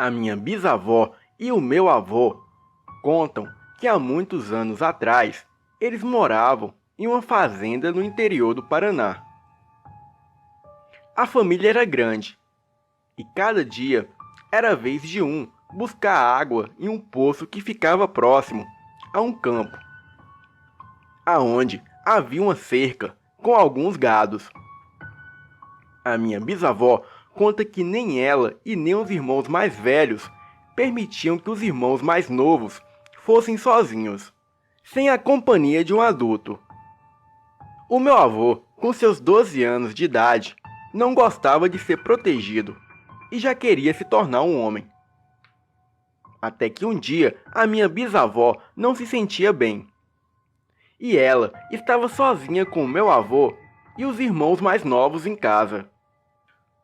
A minha bisavó e o meu avô contam que há muitos anos atrás eles moravam em uma fazenda no interior do Paraná. A família era grande e cada dia era a vez de um buscar água em um poço que ficava próximo a um campo, aonde havia uma cerca com alguns gados. A minha bisavó conta que nem ela e nem os irmãos mais velhos permitiam que os irmãos mais novos fossem sozinhos, sem a companhia de um adulto. O meu avô, com seus 12 anos de idade, não gostava de ser protegido e já queria se tornar um homem. Até que um dia a minha bisavó não se sentia bem. E ela estava sozinha com o meu avô e os irmãos mais novos em casa.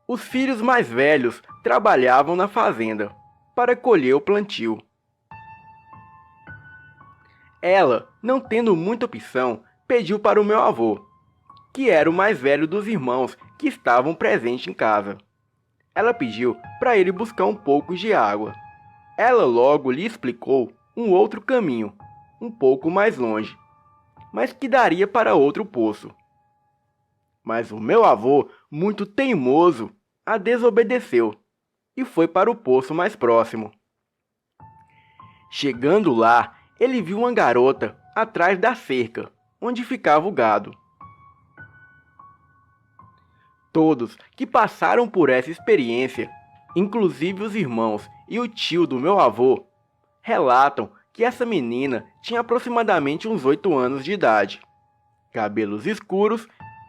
Os filhos mais velhos trabalhavam na fazenda para colher o plantio. Ela, não tendo muita opção, pediu para o meu avô, que era o mais velho dos irmãos que estavam presentes em casa. Ela pediu para ele buscar um pouco de água. Ela logo lhe explicou um outro caminho, um pouco mais longe, mas que daria para outro poço. Mas o meu avô, muito teimoso, a desobedeceu e foi para o poço mais próximo. Chegando lá, ele viu uma garota atrás da cerca, onde ficava o gado. Todos que passaram por essa experiência, inclusive os irmãos e o tio do meu avô, relatam que essa menina tinha aproximadamente uns 8 anos de idade, cabelos escuros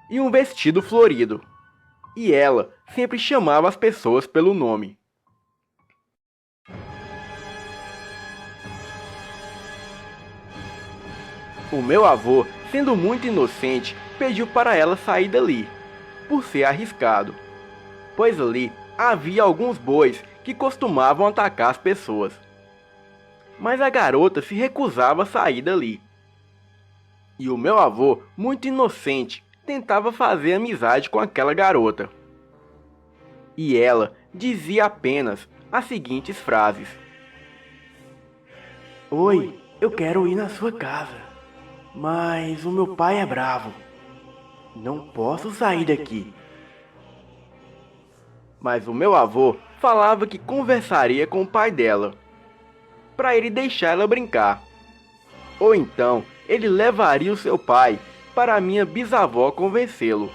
e um vestido florido. E ela sempre chamava as pessoas pelo nome. O meu avô, sendo muito inocente, pediu para ela sair dali, por ser arriscado, pois ali havia alguns bois que costumavam atacar as pessoas. Mas a garota se recusava a sair dali. E o meu avô, muito inocente, tentava fazer amizade com aquela garota. E ela dizia apenas as seguintes frases: "Oi, eu quero ir na sua casa, mas o meu pai é bravo. Não posso sair daqui." Mas o meu avô falava que conversaria com o pai dela, para ele deixar ela brincar. Ou então, ele levaria o seu pai para a minha bisavó convencê-lo.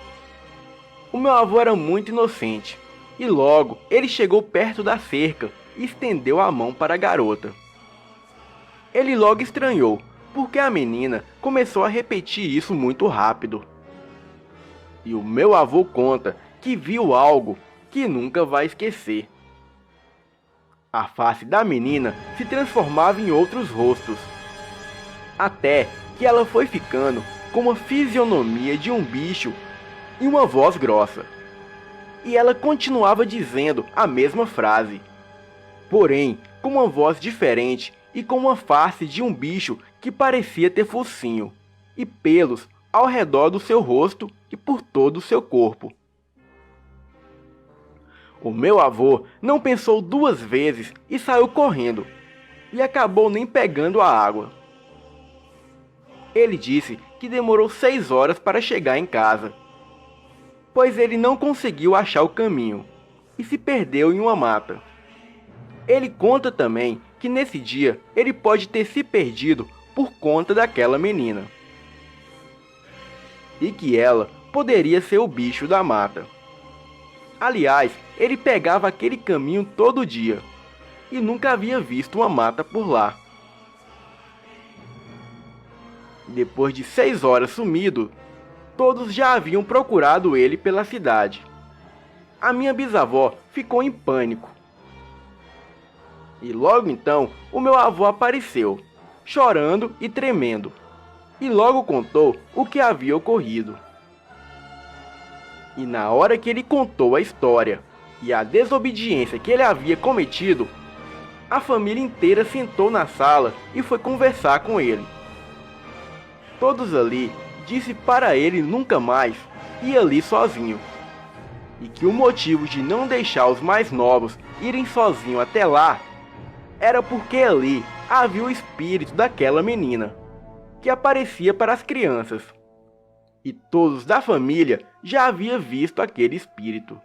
O meu avô era muito inocente, e logo ele chegou perto da cerca e estendeu a mão para a garota. Ele logo estranhou, porque a menina começou a repetir isso muito rápido. E o meu avô conta que viu algo que nunca vai esquecer. A face da menina se transformava em outros rostos, até que ela foi ficando com uma fisionomia de um bicho e uma voz grossa. E ela continuava dizendo a mesma frase, porém com uma voz diferente e com uma face de um bicho que parecia ter focinho e pelos ao redor do seu rosto e por todo o seu corpo. O meu avô não pensou 2 vezes e saiu correndo, e acabou nem pegando a água. Ele disse que demorou 6 horas para chegar em casa, pois ele não conseguiu achar o caminho e se perdeu em uma mata. Ele conta também que nesse dia ele pode ter se perdido por conta daquela menina, e que ela poderia ser o bicho da mata. Aliás, ele pegava aquele caminho todo dia e nunca havia visto uma mata por lá. Depois de 6 horas sumido, todos já haviam procurado ele pela cidade. A minha bisavó ficou em pânico. E logo então, o meu avô apareceu, chorando e tremendo, e logo contou o que havia ocorrido. E na hora que ele contou a história e a desobediência que ele havia cometido, a família inteira sentou na sala e foi conversar com ele. Todos ali disse para ele nunca mais ir ali sozinho, e que o motivo de não deixar os mais novos irem sozinho até lá, era porque ali havia o espírito daquela menina, que aparecia para as crianças. E todos da família já haviam visto aquele espírito.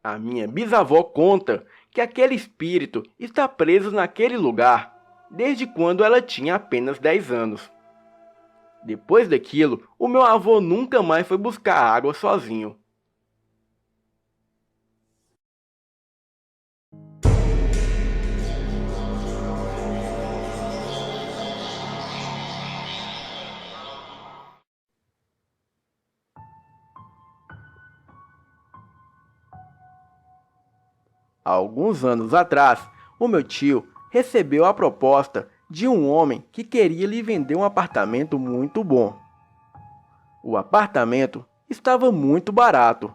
A minha bisavó conta que aquele espírito está preso naquele lugar desde quando ela tinha apenas 10 anos. Depois daquilo, o meu avô nunca mais foi buscar água sozinho. Alguns anos atrás, o meu tio recebeu a proposta de um homem que queria lhe vender um apartamento muito bom. O apartamento estava muito barato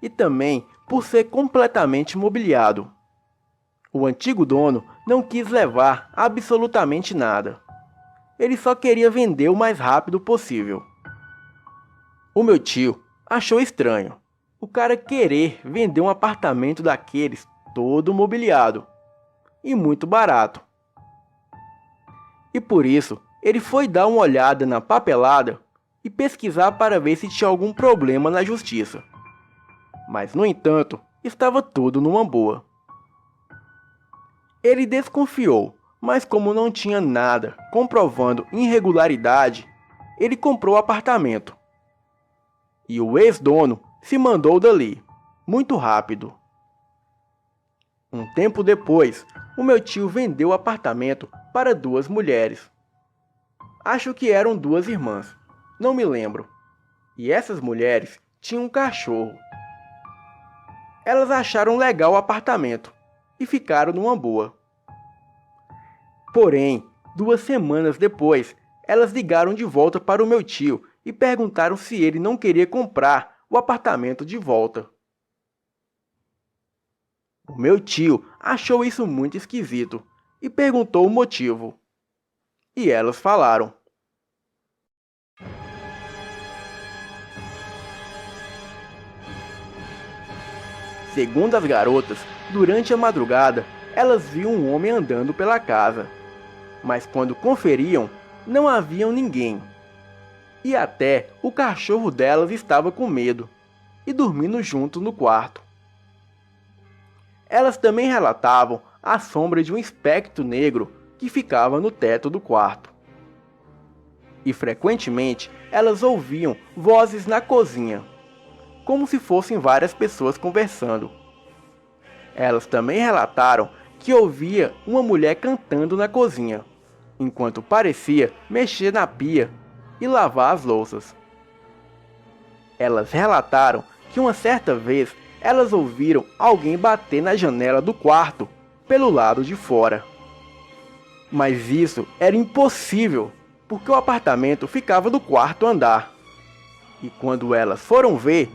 e também por ser completamente mobiliado. O antigo dono não quis levar absolutamente nada. Ele só queria vender o mais rápido possível. O meu tio achou estranho o cara querer vender um apartamento daqueles todo mobiliado e muito barato. E por isso, ele foi dar uma olhada na papelada e pesquisar para ver se tinha algum problema na justiça. Mas, no entanto, estava tudo numa boa. Ele desconfiou, mas como não tinha nada comprovando irregularidade, ele comprou o apartamento. E o ex-dono se mandou dali, muito rápido. Um tempo depois, o meu tio vendeu o apartamento para 2 mulheres. Acho que eram 2 irmãs, não me lembro. E essas mulheres tinham um cachorro. Elas acharam legal o apartamento e ficaram numa boa. Porém, 2 semanas depois, elas ligaram de volta para o meu tio e perguntaram se ele não queria comprar o apartamento de volta. O meu tio achou isso muito esquisito e perguntou o motivo. E elas falaram. Segundo as garotas, durante a madrugada, elas viam um homem andando pela casa. Mas quando conferiam, não havia ninguém. E até o cachorro delas estava com medo e dormindo junto no quarto. Elas também relatavam a sombra de um espectro negro que ficava no teto do quarto. E frequentemente elas ouviam vozes na cozinha, como se fossem várias pessoas conversando. Elas também relataram que ouvia uma mulher cantando na cozinha, enquanto parecia mexer na pia e lavar as louças. Elas relataram que uma certa vez elas ouviram alguém bater na janela do quarto pelo lado de fora. Mas isso era impossível, porque o apartamento ficava no quarto andar. E quando elas foram ver,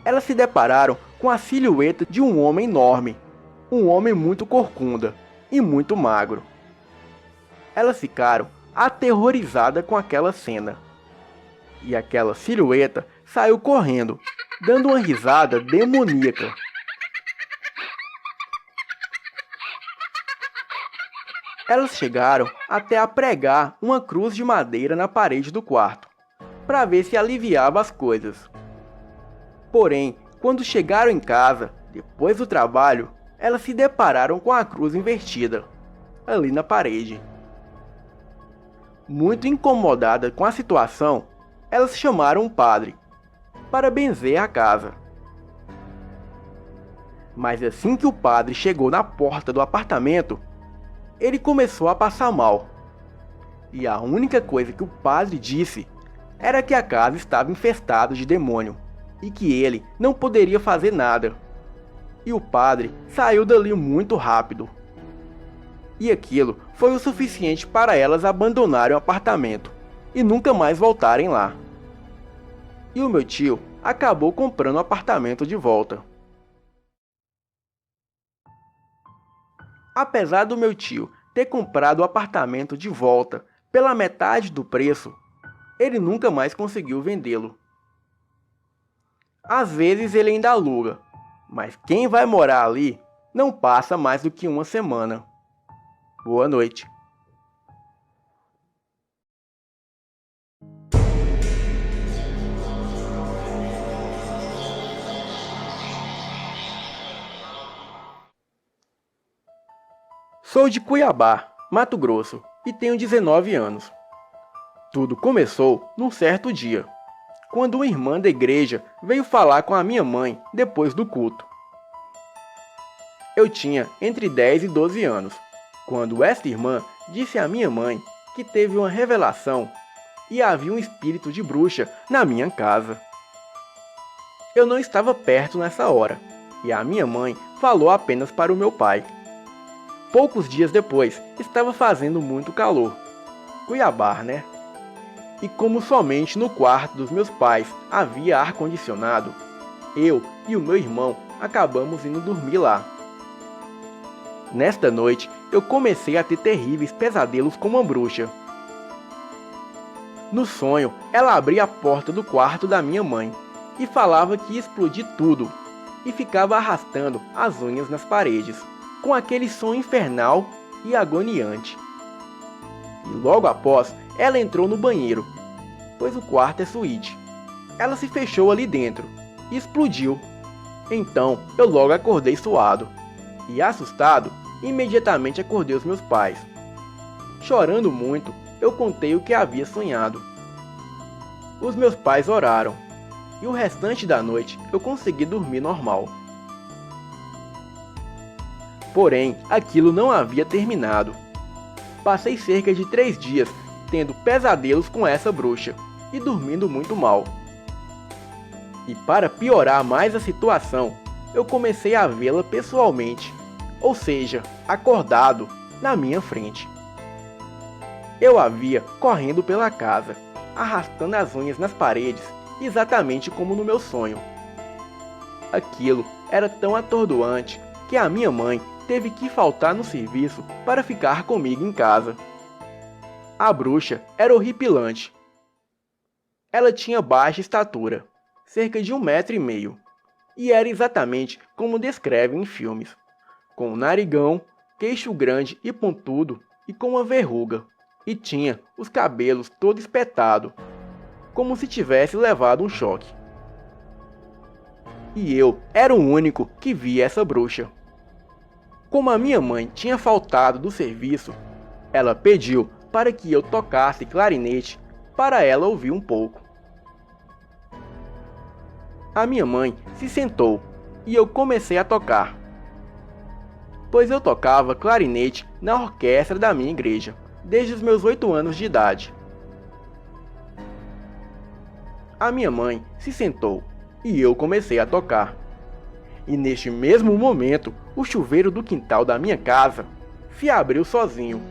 elas se depararam com a silhueta de um homem enorme, um homem muito corcunda e muito magro. Elas ficaram aterrorizadas com aquela cena. E aquela silhueta saiu correndo, dando uma risada demoníaca. Elas chegaram até a pregar uma cruz de madeira na parede do quarto, para ver se aliviava as coisas. Porém, quando chegaram em casa, depois do trabalho, elas se depararam com a cruz invertida, ali na parede. Muito incomodada com a situação, elas chamaram um padre para benzer a casa. Mas assim que o padre chegou na porta do apartamento, ele começou a passar mal. E a única coisa que o padre disse era que a casa estava infestada de demônio e que ele não poderia fazer nada. E o padre saiu dali muito rápido. E aquilo foi o suficiente para elas abandonarem o apartamento e nunca mais voltarem lá. E o meu tio acabou comprando o apartamento de volta. Apesar do meu tio ter comprado o apartamento de volta pela metade do preço, ele nunca mais conseguiu vendê-lo. Às vezes ele ainda aluga, Mas quem vai morar ali não passa mais do que uma semana. Boa noite. Sou de Cuiabá, Mato Grosso, e tenho 19 anos. Tudo começou num certo dia, quando uma irmã da igreja veio falar com a minha mãe depois do culto. Eu tinha entre 10 e 12 anos, quando esta irmã disse à minha mãe que teve uma revelação e havia um espírito de bruxa na minha casa. Eu não estava perto nessa hora, e a minha mãe falou apenas para o meu pai. Poucos dias depois, estava fazendo muito calor. Cuiabá, né? E como somente no quarto dos meus pais havia ar-condicionado, eu e o meu irmão acabamos indo dormir lá. Nesta noite, eu comecei a ter terríveis pesadelos com uma bruxa. No sonho, ela abria a porta do quarto da minha mãe e falava que ia explodir tudo, e ficava arrastando as unhas nas paredes, com aquele som infernal e agoniante. E logo após, ela entrou no banheiro, pois o quarto é suíte. Ela se fechou ali dentro e explodiu. Então, eu logo acordei suado e, assustado, imediatamente acordei os meus pais. Chorando muito, eu contei o que havia sonhado. Os meus pais oraram, e o restante da noite eu consegui dormir normal. Porém, aquilo não havia terminado. Passei cerca de 3 dias tendo pesadelos com essa bruxa e dormindo muito mal. E para piorar mais a situação, eu comecei a vê-la pessoalmente, ou seja, acordado, na minha frente. Eu a via correndo pela casa, arrastando as unhas nas paredes, exatamente como no meu sonho. Aquilo era tão atordoante que a minha mãe teve que faltar no serviço para ficar comigo em casa. A bruxa era horripilante. Ela tinha baixa estatura, cerca de 1,5 m, e era exatamente como descrevem em filmes, com um narigão, queixo grande e pontudo e com uma verruga, e tinha os cabelos todo espetado, como se tivesse levado um choque. E eu era o único que via essa bruxa. Como a minha mãe tinha faltado do serviço, ela pediu para que eu tocasse clarinete para ela ouvir um pouco. A minha mãe se sentou e eu comecei a tocar, pois eu tocava clarinete na orquestra da minha igreja desde os meus 8 anos de idade. A minha mãe se sentou e eu comecei a tocar. E neste mesmo momento, o chuveiro do quintal da minha casa se abriu sozinho.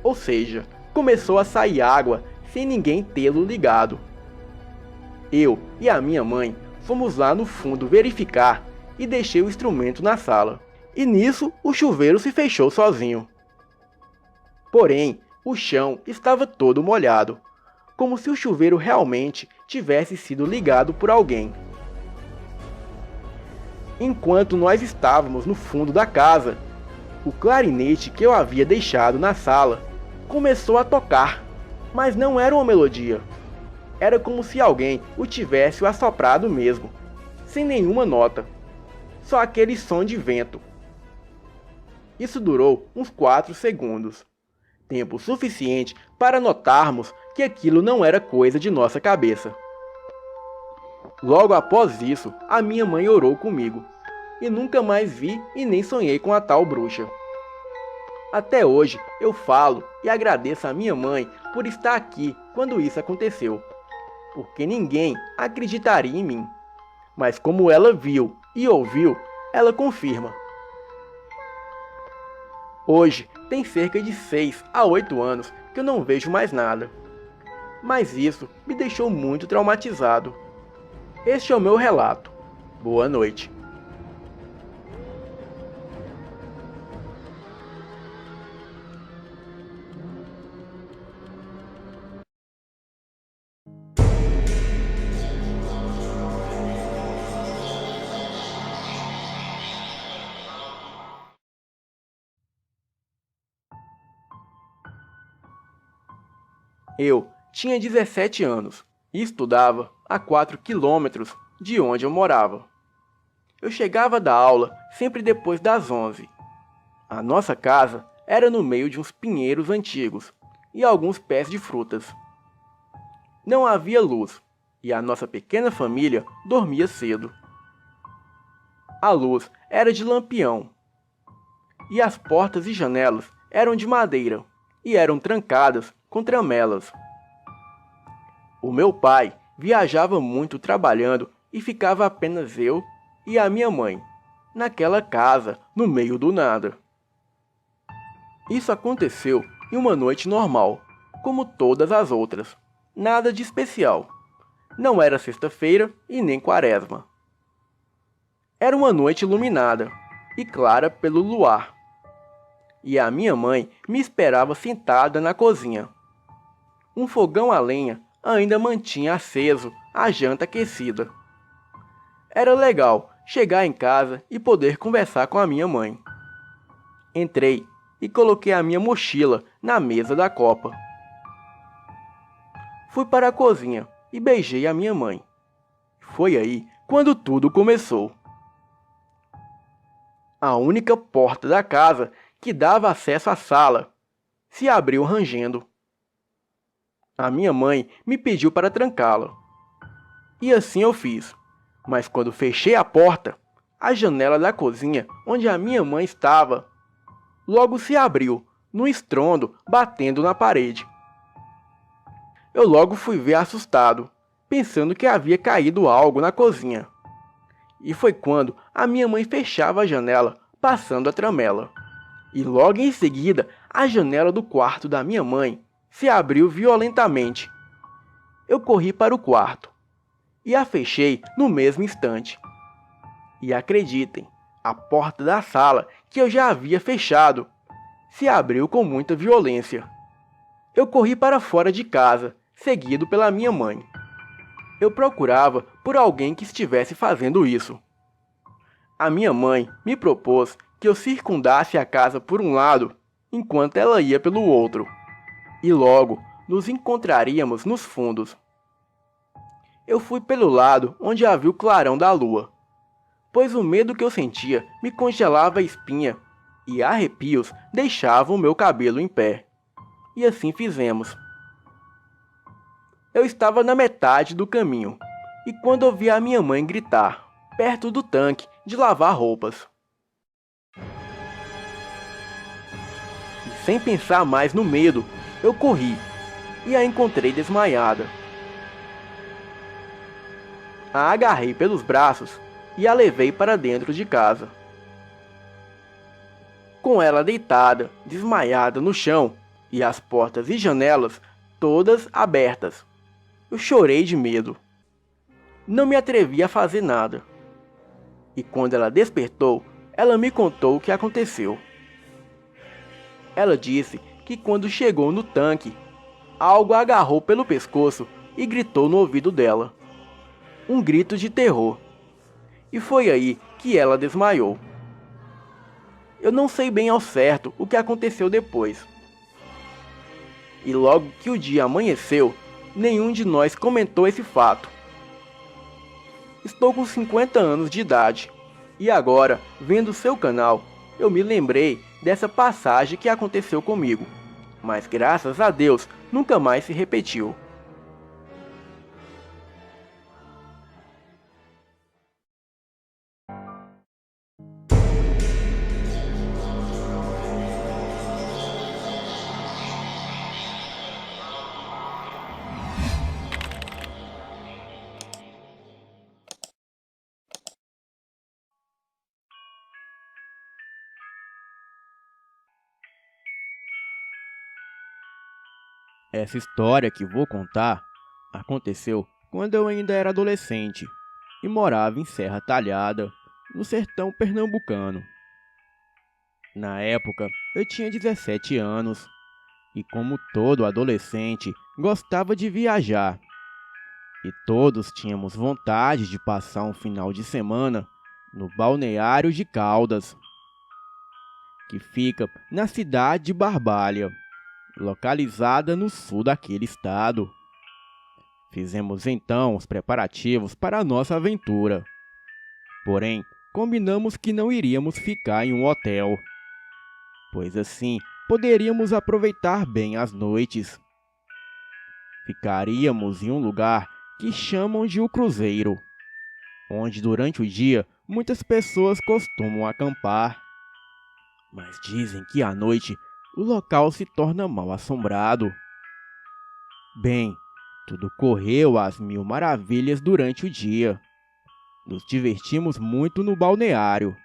Ou seja, começou a sair água sem ninguém tê-lo ligado. Eu e a minha mãe fomos lá no fundo verificar e deixei o instrumento na sala. E nisso, o chuveiro se fechou sozinho. Porém, o chão estava todo molhado, como se o chuveiro realmente tivesse sido ligado por alguém. Enquanto nós estávamos no fundo da casa, o clarinete que eu havia deixado na sala começou a tocar, mas não era uma melodia. Era como se alguém o tivesse assoprado mesmo, sem nenhuma nota, só aquele som de vento. Isso durou uns 4 segundos, tempo suficiente para notarmos que aquilo não era coisa de nossa cabeça. Logo após isso, a minha mãe orou comigo, e nunca mais vi e nem sonhei com a tal bruxa. Até hoje eu falo e agradeço a minha mãe por estar aqui quando isso aconteceu, porque ninguém acreditaria em mim. Mas como ela viu e ouviu, ela confirma. Hoje tem cerca de 6 a 8 anos que eu não vejo mais nada. Mas isso me deixou muito traumatizado. Este é o meu relato. Boa noite. Eu tinha 17 anos e estudava a 4 quilômetros de onde eu morava. Eu chegava da aula sempre depois das 11. A nossa casa era no meio de uns pinheiros antigos e alguns pés de frutas. Não havia luz e a nossa pequena família dormia cedo. A luz era de lampião e as portas e janelas eram de madeira e eram trancadas com tramelas. O meu pai viajava muito trabalhando e ficava apenas eu e a minha mãe, naquela casa no meio do nada. Isso aconteceu em uma noite normal, como todas as outras. Nada de especial. Não era sexta-feira e nem quaresma. Era uma noite iluminada e clara pelo luar. E a minha mãe me esperava sentada na cozinha. Um fogão a lenha ainda mantinha aceso a janta aquecida. Era legal chegar em casa e poder conversar com a minha mãe. Entrei e coloquei a minha mochila na mesa da copa. Fui para a cozinha e beijei a minha mãe. Foi aí quando tudo começou. A única porta da casa que dava acesso à sala se abriu rangendo. A minha mãe me pediu para trancá-la. E assim eu fiz. Mas quando fechei a porta, a janela da cozinha onde a minha mãe estava logo se abriu, num estrondo batendo na parede. Eu logo fui ver assustado, pensando que havia caído algo na cozinha. E foi quando a minha mãe fechava a janela, passando a tramela. E logo em seguida, a janela do quarto da minha mãe se abriu violentamente. Eu corri para o quarto e a fechei no mesmo instante. E acreditem, a porta da sala, que eu já havia fechado, se abriu com muita violência. Eu corri para fora de casa, seguido pela minha mãe. Eu procurava por alguém que estivesse fazendo isso. A minha mãe me propôs que eu circundasse a casa por um lado, enquanto ela ia pelo outro, e logo nos encontraríamos nos fundos. Eu fui pelo lado onde havia o clarão da lua, pois o medo que eu sentia me congelava a espinha e arrepios deixavam o meu cabelo em pé. E assim fizemos. Eu estava na metade do caminho, e quando ouvi a minha mãe gritar, perto do tanque de lavar roupas. E sem pensar mais no medo, eu corri e a encontrei desmaiada. A agarrei pelos braços e a levei para dentro de casa. Com ela deitada, desmaiada no chão e as portas e janelas todas abertas, eu chorei de medo. Não me atrevi a fazer nada. E quando ela despertou, ela me contou o que aconteceu. Ela disse que quando chegou no tanque, algo a agarrou pelo pescoço e gritou no ouvido dela. Um grito de terror. E foi aí que ela desmaiou. Eu não sei bem ao certo o que aconteceu depois. E logo que o dia amanheceu, nenhum de nós comentou esse fato. Estou com 50 anos de idade, e agora, vendo seu canal, eu me lembrei dessa passagem que aconteceu comigo. Mas graças a Deus, nunca mais se repetiu. Essa história que vou contar aconteceu quando eu ainda era adolescente e morava em Serra Talhada, no sertão pernambucano. Na época, eu tinha 17 anos e, como todo adolescente, gostava de viajar. E todos tínhamos vontade de passar um final de semana no Balneário de Caldas, que fica na cidade de Barbalha, localizada no sul daquele estado. Fizemos então os preparativos para a nossa aventura. Porém, combinamos que não iríamos ficar em um hotel, pois assim poderíamos aproveitar bem as noites. Ficaríamos em um lugar que chamam de o Cruzeiro, onde durante o dia muitas pessoas costumam acampar. Mas dizem que à noite o local se torna mal assombrado. Bem, tudo correu às mil maravilhas durante o dia. Nos divertimos muito no balneário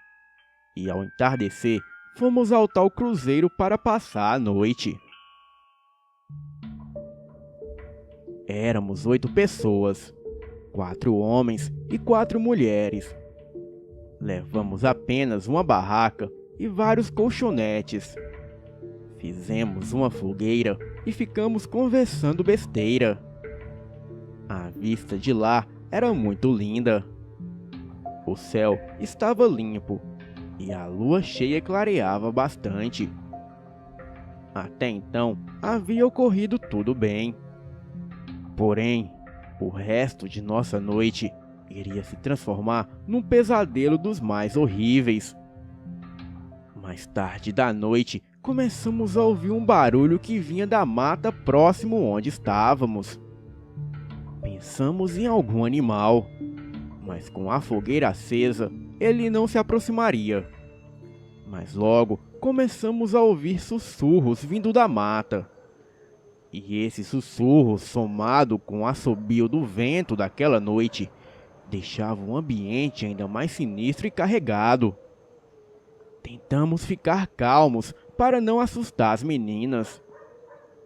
e ao entardecer fomos ao tal cruzeiro para passar a noite. Éramos 8 pessoas, 4 homens e 4 mulheres. Levamos apenas uma barraca e vários colchonetes. Fizemos uma fogueira e ficamos conversando besteira. A vista de lá era muito linda. O céu estava limpo e a lua cheia clareava bastante. Até então havia ocorrido tudo bem. Porém, o resto de nossa noite iria se transformar num pesadelo dos mais horríveis. Mais tarde da noite, começamos a ouvir um barulho que vinha da mata próximo onde estávamos. Pensamos em algum animal, mas com a fogueira acesa, ele não se aproximaria. Mas logo começamos a ouvir sussurros vindo da mata. E esse sussurro, somado com o assobio do vento daquela noite, deixava o ambiente ainda mais sinistro e carregado. Tentamos ficar calmos para não assustar as meninas.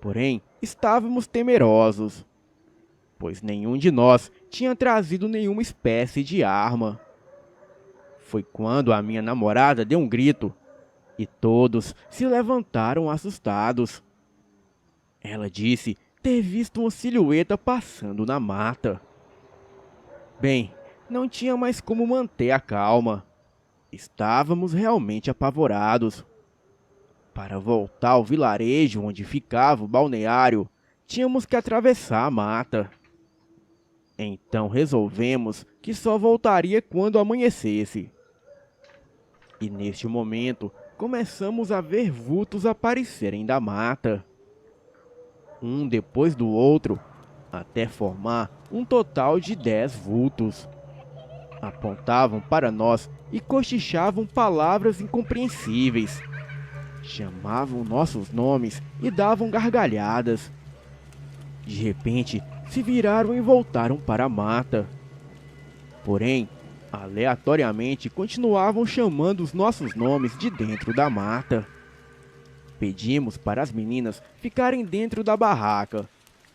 Porém, estávamos temerosos, pois nenhum de nós tinha trazido nenhuma espécie de arma. Foi quando a minha namorada deu um grito e todos se levantaram assustados. Ela disse ter visto uma silhueta passando na mata. Bem, não tinha mais como manter a calma. Estávamos realmente apavorados. Para voltar ao vilarejo onde ficava o balneário, tínhamos que atravessar a mata. Então resolvemos que só voltaria quando amanhecesse. E neste momento, começamos a ver vultos aparecerem da mata, um depois do outro, até formar um total de 10 vultos. Apontavam para nós e cochichavam palavras incompreensíveis. Chamavam nossos nomes e davam gargalhadas. De repente, se viraram e voltaram para a mata. Porém, aleatoriamente continuavam chamando os nossos nomes de dentro da mata. Pedimos para as meninas ficarem dentro da barraca,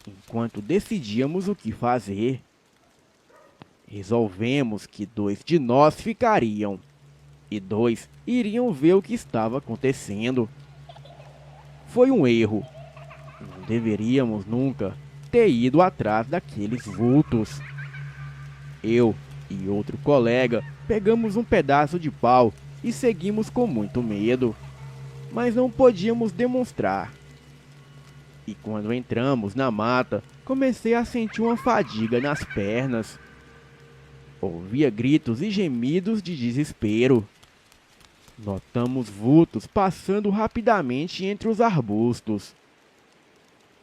enquanto decidíamos o que fazer. Resolvemos que 2 de nós ficariam, e 2 iriam ver o que estava acontecendo. Foi um erro. Não deveríamos nunca ter ido atrás daqueles vultos. Eu e outro colega pegamos um pedaço de pau e seguimos com muito medo, mas não podíamos demonstrar. E quando entramos na mata, comecei a sentir uma fadiga nas pernas. Ouvia gritos e gemidos de desespero. Notamos vultos passando rapidamente entre os arbustos.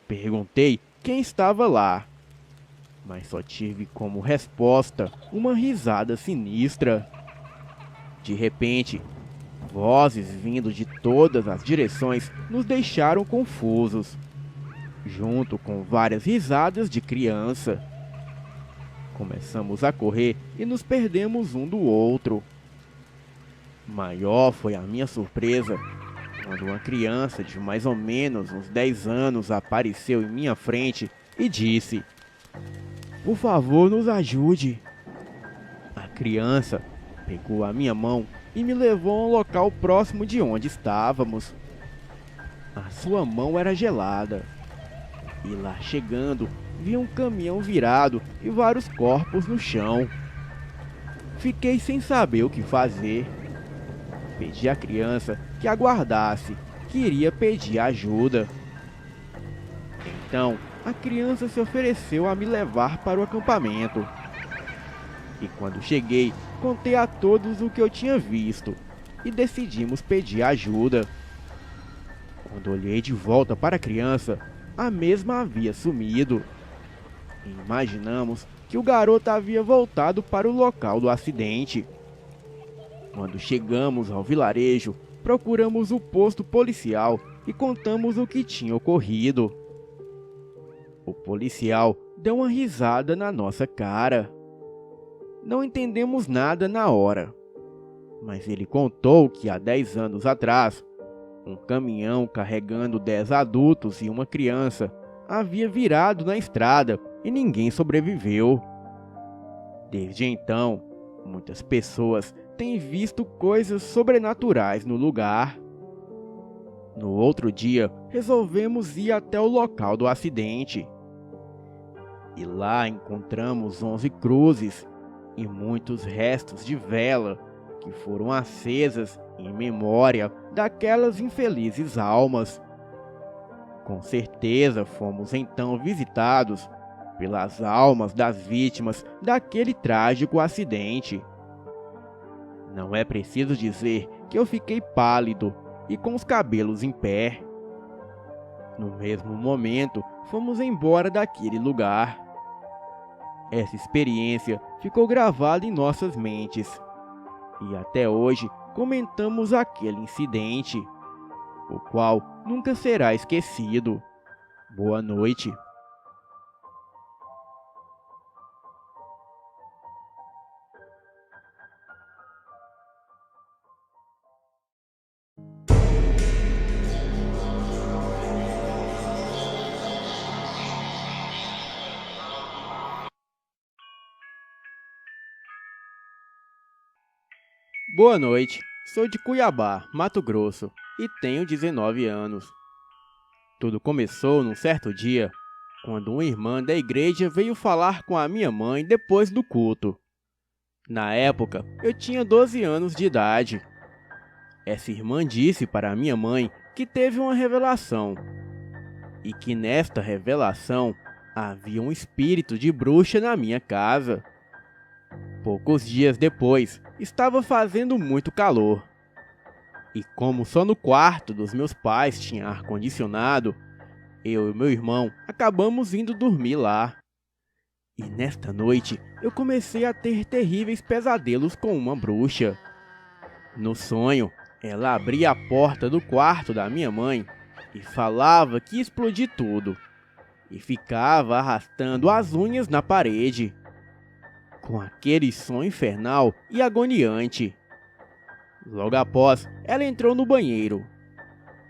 Perguntei quem estava lá, mas só tive como resposta uma risada sinistra. De repente, vozes vindo de todas as direções nos deixaram confusos, junto com várias risadas de criança. Começamos a correr e nos perdemos um do outro. Maior foi a minha surpresa quando uma criança de mais ou menos uns 10 anos apareceu em minha frente e disse: "Por favor, nos ajude." A criança pegou a minha mão e me levou a um local próximo de onde estávamos. A sua mão era gelada. E lá chegando, vi um caminhão virado e vários corpos no chão. Fiquei sem saber o que fazer. Pedi à criança que aguardasse, que iria pedir ajuda. Então, a criança se ofereceu a me levar para o acampamento. E quando cheguei, contei a todos o que eu tinha visto e decidimos pedir ajuda. Quando olhei de volta para a criança, a mesma havia sumido. E imaginamos que o garoto havia voltado para o local do acidente. Quando chegamos ao vilarejo, procuramos o posto policial e contamos o que tinha ocorrido. O policial deu uma risada na nossa cara. Não entendemos nada na hora, mas ele contou que há 10 anos atrás, um caminhão carregando 10 adultos e uma criança havia virado na estrada e ninguém sobreviveu. Desde então, muitas pessoas têm visto coisas sobrenaturais no lugar. No outro dia, resolvemos ir até o local do acidente. E lá encontramos 11 cruzes e muitos restos de vela que foram acesas em memória daquelas infelizes almas. Com certeza fomos então visitados pelas almas das vítimas daquele trágico acidente. Não é preciso dizer que eu fiquei pálido e com os cabelos em pé. No mesmo momento, fomos embora daquele lugar. Essa experiência ficou gravada em nossas mentes. E até hoje comentamos aquele incidente, o qual nunca será esquecido. Boa noite. Boa noite, sou de Cuiabá, Mato Grosso, e tenho 19 anos. Tudo começou num certo dia, quando uma irmã da igreja veio falar com a minha mãe depois do culto. Na época, eu tinha 12 anos de idade. Essa irmã disse para a minha mãe que teve uma revelação, e que nesta revelação havia um espírito de bruxa na minha casa. Poucos dias depois, estava fazendo muito calor. E como só no quarto dos meus pais tinha ar-condicionado, eu e meu irmão acabamos indo dormir lá. E nesta noite, eu comecei a ter terríveis pesadelos com uma bruxa. No sonho, ela abria a porta do quarto da minha mãe e falava que ia explodir tudo. E ficava arrastando as unhas na parede, com aquele som infernal e agoniante. Logo após, ela entrou no banheiro,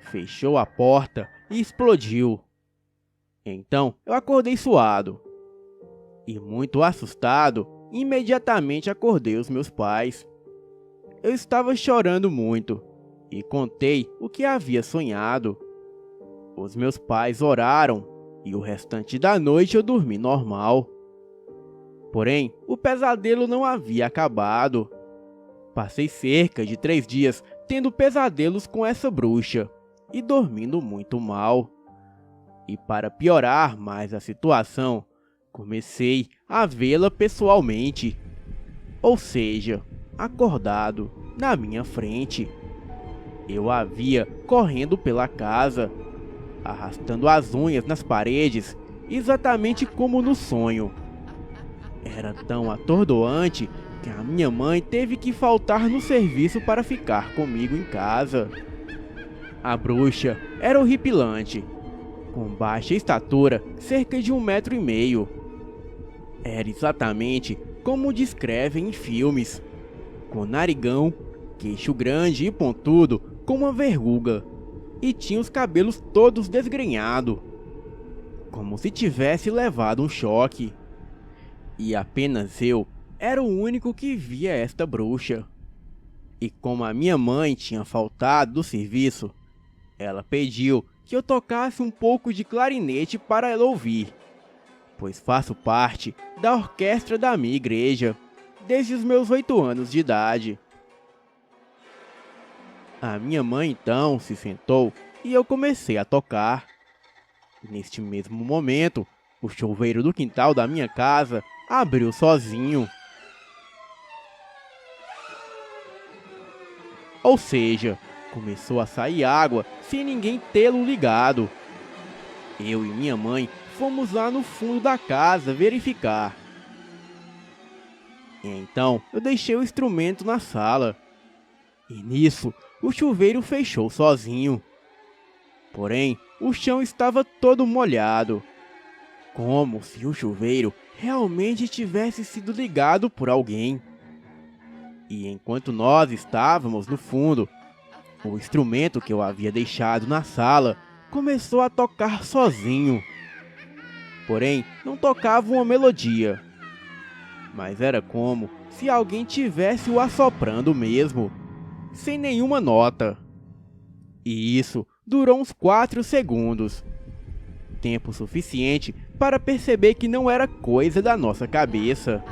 fechou a porta e explodiu. Então, eu acordei suado. E muito assustado, imediatamente acordei os meus pais. Eu estava chorando muito e contei o que havia sonhado. Os meus pais oraram e o restante da noite eu dormi normal. Porém, o pesadelo não havia acabado. Passei cerca de 3 dias tendo pesadelos com essa bruxa e dormindo muito mal. E para piorar mais a situação, comecei a vê-la pessoalmente. Ou seja, acordado na minha frente. Eu a via correndo pela casa, arrastando as unhas nas paredes, exatamente como no sonho. Era tão atordoante que a minha mãe teve que faltar no serviço para ficar comigo em casa. A bruxa era horripilante, com baixa estatura, cerca de 1,5 metros. Era exatamente como descrevem em filmes, com narigão, queixo grande e pontudo como uma verruga, e tinha os cabelos todos desgrenhados, como se tivesse levado um choque. E apenas eu era o único que via esta bruxa. E como a minha mãe tinha faltado do serviço, ela pediu que eu tocasse um pouco de clarinete para ela ouvir, pois faço parte da orquestra da minha igreja desde os meus 8 anos de idade. A minha mãe então se sentou e eu comecei a tocar. Neste mesmo momento, o chuveiro do quintal da minha casa abriu sozinho. Ou seja, começou a sair água sem ninguém tê-lo ligado. Eu e minha mãe fomos lá no fundo da casa verificar. Então, eu deixei o instrumento na sala. E nisso, o chuveiro fechou sozinho. Porém, o chão estava todo molhado. Como se o chuveiro realmente tivesse sido ligado por alguém. E enquanto nós estávamos no fundo, o instrumento que eu havia deixado na sala começou a tocar sozinho. Porém, não tocava uma melodia. Mas era como se alguém tivesse o assoprando mesmo, sem nenhuma nota. E isso durou uns 4 segundos. Tempo suficiente para perceber que não era coisa da nossa cabeça.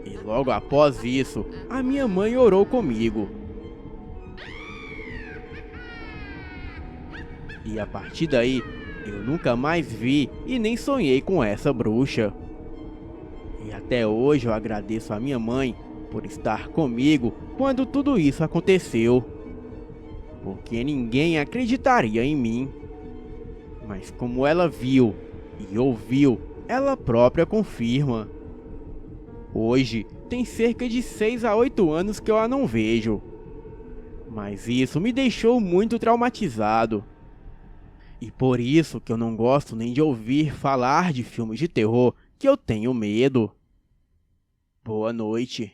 E logo após isso, a minha mãe orou comigo. E a partir daí, eu nunca mais vi e nem sonhei com essa bruxa. E até hoje eu agradeço a minha mãe por estar comigo quando tudo isso aconteceu. Porque ninguém acreditaria em mim. Mas como ela viu e ouviu, ela própria confirma. Hoje tem cerca de 6 a 8 anos que eu a não vejo. Mas isso me deixou muito traumatizado. E por isso que eu não gosto nem de ouvir falar de filmes de terror, que eu tenho medo. Boa noite.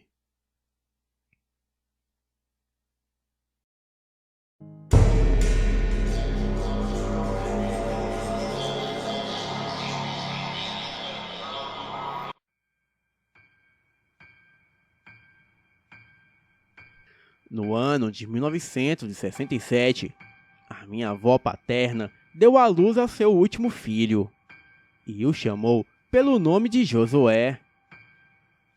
No ano de 1967, a minha avó paterna deu à luz a seu último filho e o chamou pelo nome de Josué.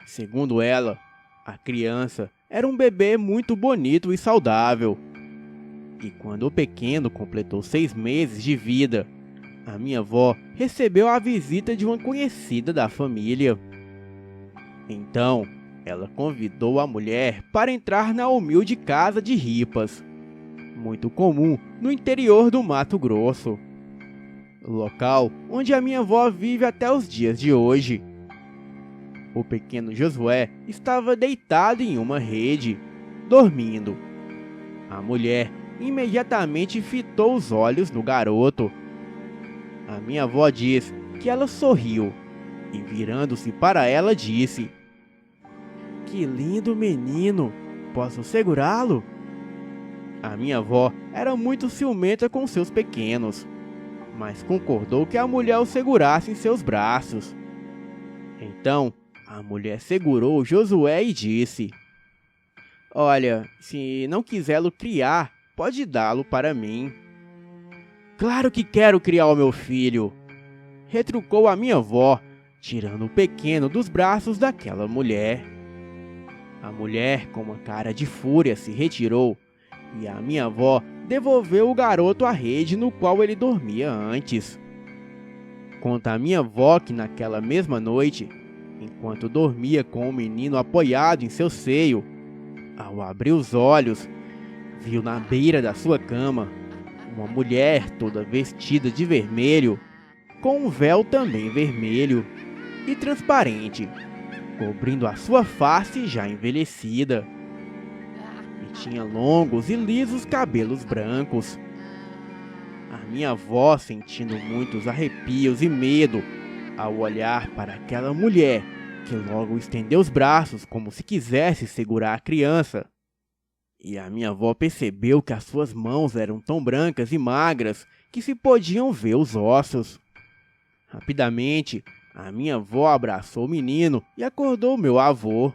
Segundo ela, a criança era um bebê muito bonito e saudável. E quando o pequeno completou 6 meses de vida, a minha avó recebeu a visita de uma conhecida da família. Então, ela convidou a mulher para entrar na humilde casa de ripas, muito comum no interior do Mato Grosso, local onde a minha avó vive até os dias de hoje. O pequeno Josué estava deitado em uma rede, dormindo. A mulher imediatamente fitou os olhos no garoto. A minha avó diz que ela sorriu e, virando-se para ela, disse: "Que lindo menino! Posso segurá-lo?" A minha avó era muito ciumenta com seus pequenos, mas concordou que a mulher o segurasse em seus braços. Então, a mulher segurou Josué e disse: "Olha, se não quiser-lo criar, pode dá-lo para mim." "Claro que quero criar o meu filho!" retrucou a minha avó, tirando o pequeno dos braços daquela mulher. A mulher, com uma cara de fúria, se retirou e a minha avó devolveu o garoto à rede no qual ele dormia antes. Conta a minha avó que naquela mesma noite, enquanto dormia com o menino apoiado em seu seio, ao abrir os olhos, viu na beira da sua cama uma mulher toda vestida de vermelho, com um véu também vermelho e transparente, cobrindo a sua face já envelhecida. E tinha longos e lisos cabelos brancos. A minha avó, sentindo muitos arrepios e medo ao olhar para aquela mulher, que logo estendeu os braços como se quisesse segurar a criança. E a minha avó percebeu que as suas mãos eram tão brancas e magras que se podiam ver os ossos. Rapidamente, a minha avó abraçou o menino e acordou meu avô.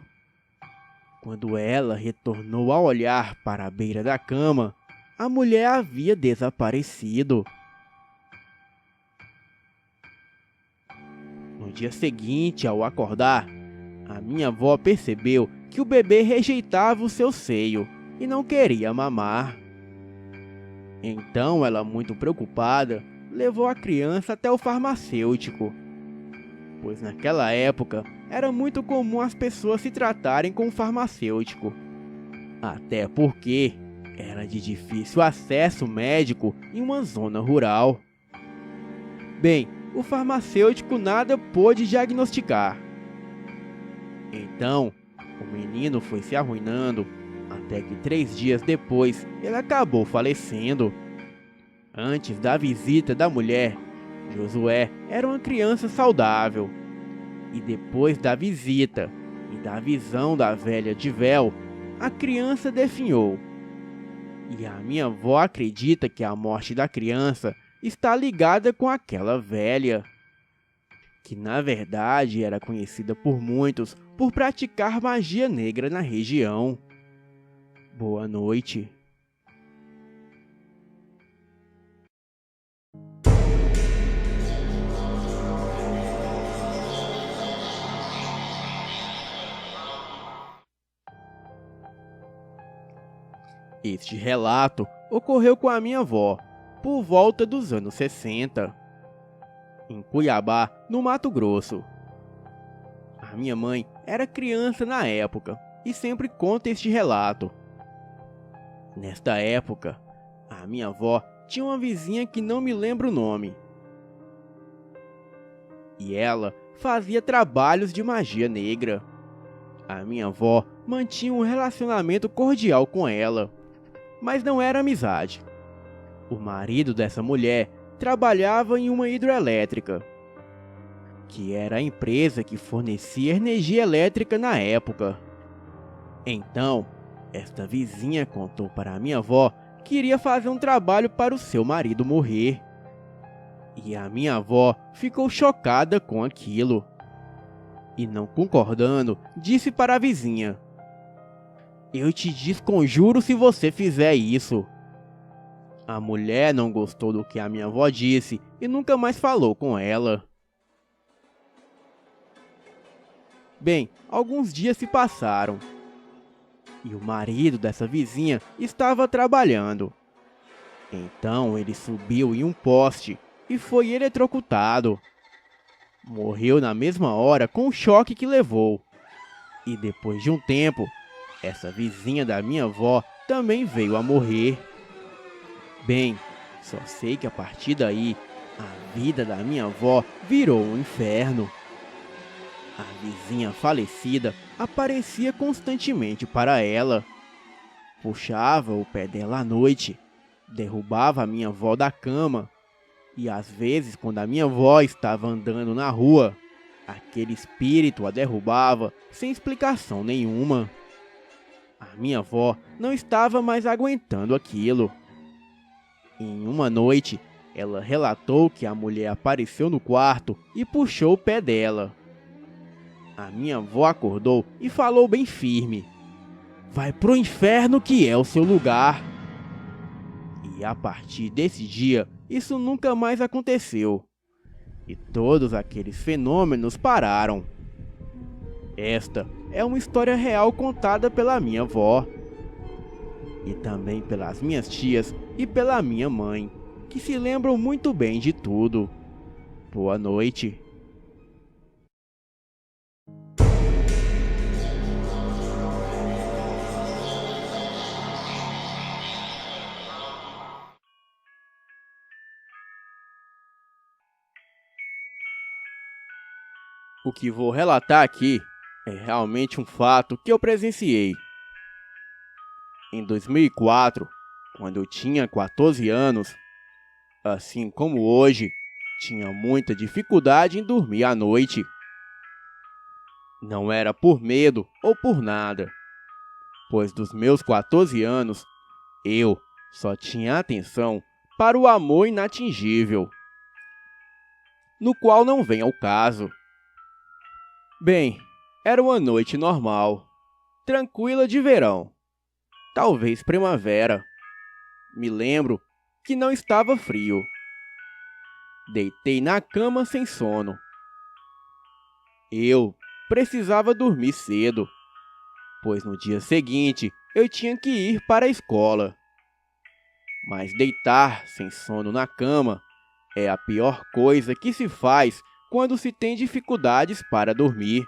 Quando ela retornou a olhar para a beira da cama, a mulher havia desaparecido. No dia seguinte, ao acordar, a minha avó percebeu que o bebê rejeitava o seu seio e não queria mamar. Então ela, muito preocupada, levou a criança até o farmacêutico, pois naquela época era muito comum as pessoas se tratarem com o farmacêutico, até porque era de difícil acesso médico em uma zona rural. Bem, o farmacêutico nada pôde diagnosticar. Então, o menino foi se arruinando, até que 3 dias depois ele acabou falecendo. Antes da visita da mulher, Josué era uma criança saudável. E depois da visita e da visão da velha de véu, a criança definhou. E a minha avó acredita que a morte da criança está ligada com aquela velha, que na verdade era conhecida por muitos por praticar magia negra na região. Boa noite. Este relato ocorreu com a minha avó, por volta dos anos 60, em Cuiabá, no Mato Grosso. A minha mãe era criança na época e sempre conta este relato. Nesta época, a minha avó tinha uma vizinha que não me lembro o nome. E ela fazia trabalhos de magia negra. A minha avó mantinha um relacionamento cordial com ela, mas não era amizade. O marido dessa mulher trabalhava em uma hidrelétrica, que era a empresa que fornecia energia elétrica na época. Então, esta vizinha contou para a minha avó que iria fazer um trabalho para o seu marido morrer. E a minha avó ficou chocada com aquilo. E não concordando, disse para a vizinha: "Eu te desconjuro se você fizer isso." A mulher não gostou do que a minha avó disse e nunca mais falou com ela. Bem, alguns dias se passaram. E o marido dessa vizinha estava trabalhando. Então ele subiu em um poste e foi eletrocutado. Morreu na mesma hora com o choque que levou. E depois de um tempo, essa vizinha da minha avó também veio a morrer. Bem, só sei que a partir daí, a vida da minha avó virou um inferno. A vizinha falecida aparecia constantemente para ela. Puxava o pé dela à noite, derrubava a minha avó da cama. E às vezes, quando a minha avó estava andando na rua, aquele espírito a derrubava sem explicação nenhuma. A minha avó não estava mais aguentando aquilo. Em uma noite, ela relatou que a mulher apareceu no quarto e puxou o pé dela. A minha avó acordou e falou bem firme: "Vai pro inferno que é o seu lugar." E a partir desse dia, isso nunca mais aconteceu. E todos aqueles fenômenos pararam. Esta é uma história real contada pela minha avó. E também pelas minhas tias e pela minha mãe, que se lembram muito bem de tudo. Boa noite. O que vou relatar aqui é realmente um fato que eu presenciei. Em 2004, quando eu tinha 14 anos, assim como hoje, tinha muita dificuldade em dormir à noite. Não era por medo ou por nada, pois dos meus 14 anos, eu só tinha atenção para o amor inatingível, no qual não vem ao caso. Bem, era uma noite normal, tranquila de verão, talvez primavera. Me lembro que não estava frio. Deitei na cama sem sono. Eu precisava dormir cedo, pois no dia seguinte eu tinha que ir para a escola. Mas deitar sem sono na cama é a pior coisa que se faz quando se tem dificuldades para dormir.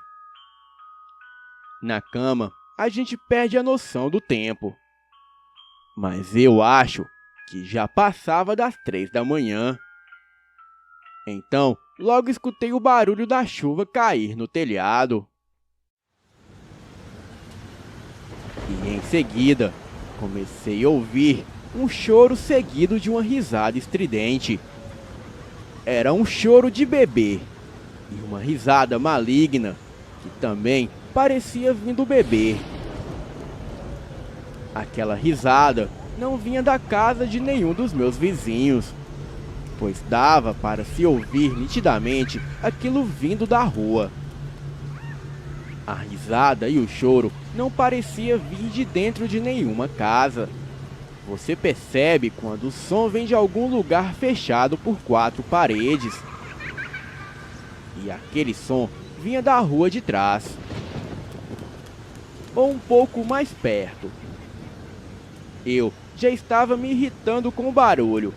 Na cama, a gente perde a noção do tempo. Mas eu acho que já passava das 3 da manhã. Então, logo escutei o barulho da chuva cair no telhado. E em seguida, comecei a ouvir um choro seguido de uma risada estridente. Era um choro de bebê e uma risada maligna que também parecia vir do bebê. Aquela risada não vinha da casa de nenhum dos meus vizinhos, pois dava para se ouvir nitidamente aquilo vindo da rua. A risada e o choro não parecia vir de dentro de nenhuma casa. Você percebe quando o som vem de algum lugar fechado por 4 paredes. E aquele som vinha da rua de trás, ou um pouco mais perto. Eu já estava me irritando com o barulho.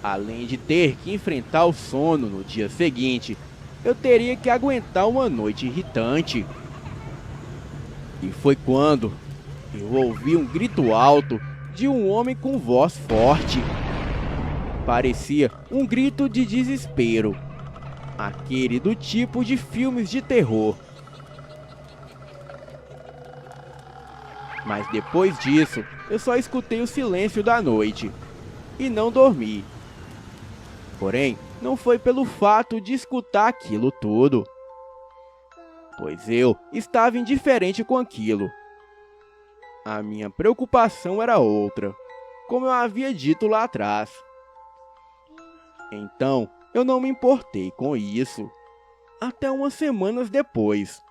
Além de ter que enfrentar o sono no dia seguinte, eu teria que aguentar uma noite irritante. E foi quando eu ouvi um grito alto de um homem com voz forte. Parecia um grito de desespero, aquele do tipo de filmes de terror. Mas depois disso, eu só escutei o silêncio da noite e não dormi. Porém, não foi pelo fato de escutar aquilo tudo, pois eu estava indiferente com aquilo. A minha preocupação era outra, como eu havia dito lá atrás. Então, eu não me importei com isso, até umas semanas depois.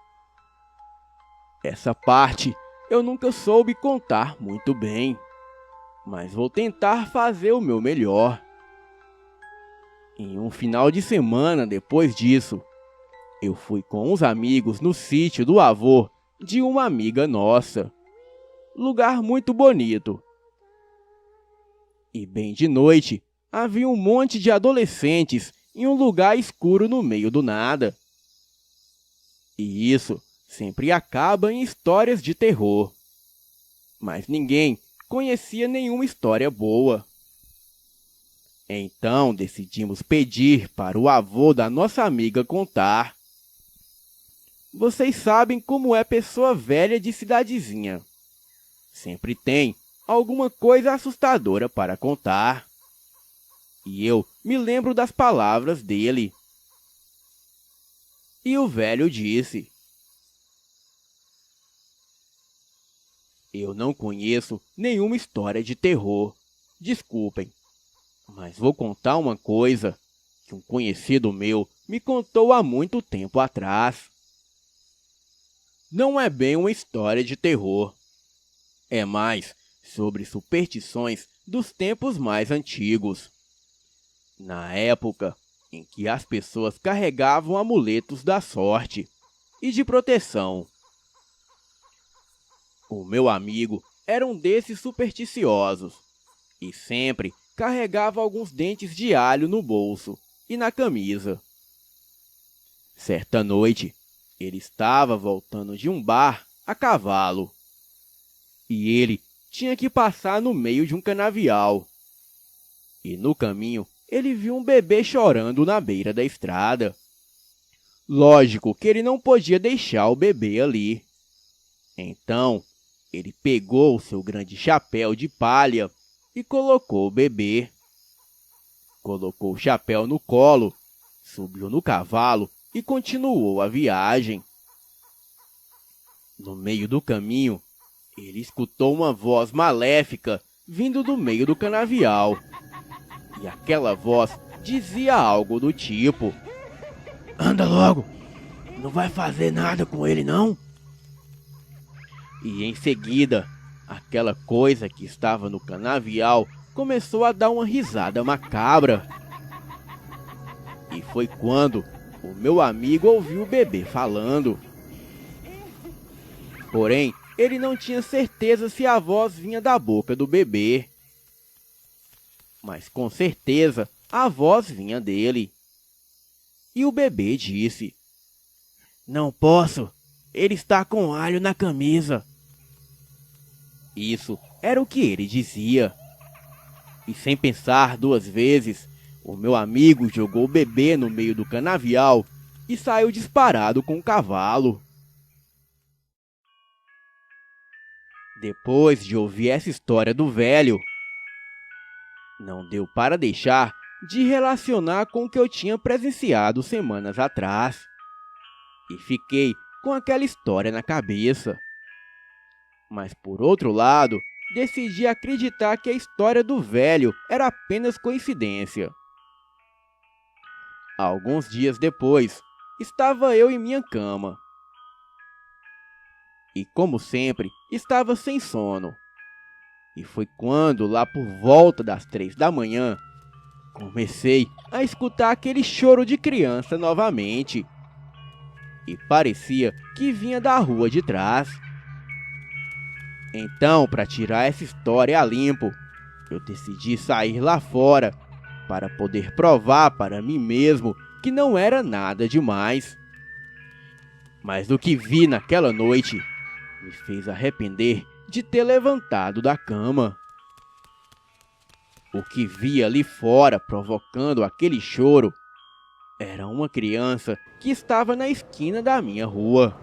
Essa parte eu nunca soube contar muito bem, mas vou tentar fazer o meu melhor. Em um final de semana depois disso, eu fui com uns amigos no sítio do avô de uma amiga nossa. Lugar muito bonito. E bem de noite, havia um monte de adolescentes em um lugar escuro no meio do nada. E isso sempre acaba em histórias de terror. Mas ninguém conhecia nenhuma história boa. Então decidimos pedir para o avô da nossa amiga contar. Vocês sabem como é pessoa velha de cidadezinha. Sempre tem alguma coisa assustadora para contar. E eu me lembro das palavras dele. E o velho disse: eu não conheço nenhuma história de terror. Desculpem, mas vou contar uma coisa que um conhecido meu me contou há muito tempo atrás. Não é bem uma história de terror. É mais sobre superstições dos tempos mais antigos. Na época em que as pessoas carregavam amuletos da sorte e de proteção. O meu amigo era um desses supersticiosos e sempre carregava alguns dentes de alho no bolso e na camisa. Certa noite, ele estava voltando de um bar a cavalo e ele tinha que passar no meio de um canavial. E no caminho, ele viu um bebê chorando na beira da estrada. Lógico que ele não podia deixar o bebê ali. Então, ele pegou o seu grande chapéu de palha e colocou o bebê. Colocou o chapéu no colo, subiu no cavalo e continuou a viagem. No meio do caminho, ele escutou uma voz maléfica vindo do meio do canavial. E aquela voz dizia algo do tipo: anda logo, não vai fazer nada com ele não? E em seguida, aquela coisa que estava no canavial começou a dar uma risada macabra. E foi quando o meu amigo ouviu o bebê falando. Porém, ele não tinha certeza se a voz vinha da boca do bebê. Mas com certeza a voz vinha dele. E o bebê disse: "Não posso, ele está com alho na camisa." Isso era o que ele dizia. E sem pensar duas vezes, o meu amigo jogou o bebê no meio do canavial e saiu disparado com o cavalo. Depois de ouvir essa história do velho, não deu para deixar de relacionar com o que eu tinha presenciado semanas atrás. E fiquei com aquela história na cabeça. Mas por outro lado, decidi acreditar que a história do velho era apenas coincidência. Alguns dias depois, estava eu em minha cama. E como sempre, estava sem sono. E foi quando, lá por volta das 3 da manhã, comecei a escutar aquele choro de criança novamente. E parecia que vinha da rua de trás. Então, para tirar essa história a limpo, eu decidi sair lá fora para poder provar para mim mesmo que não era nada demais. Mas o que vi naquela noite me fez arrepender de ter levantado da cama. O que vi ali fora provocando aquele choro era uma criança que estava na esquina da minha rua.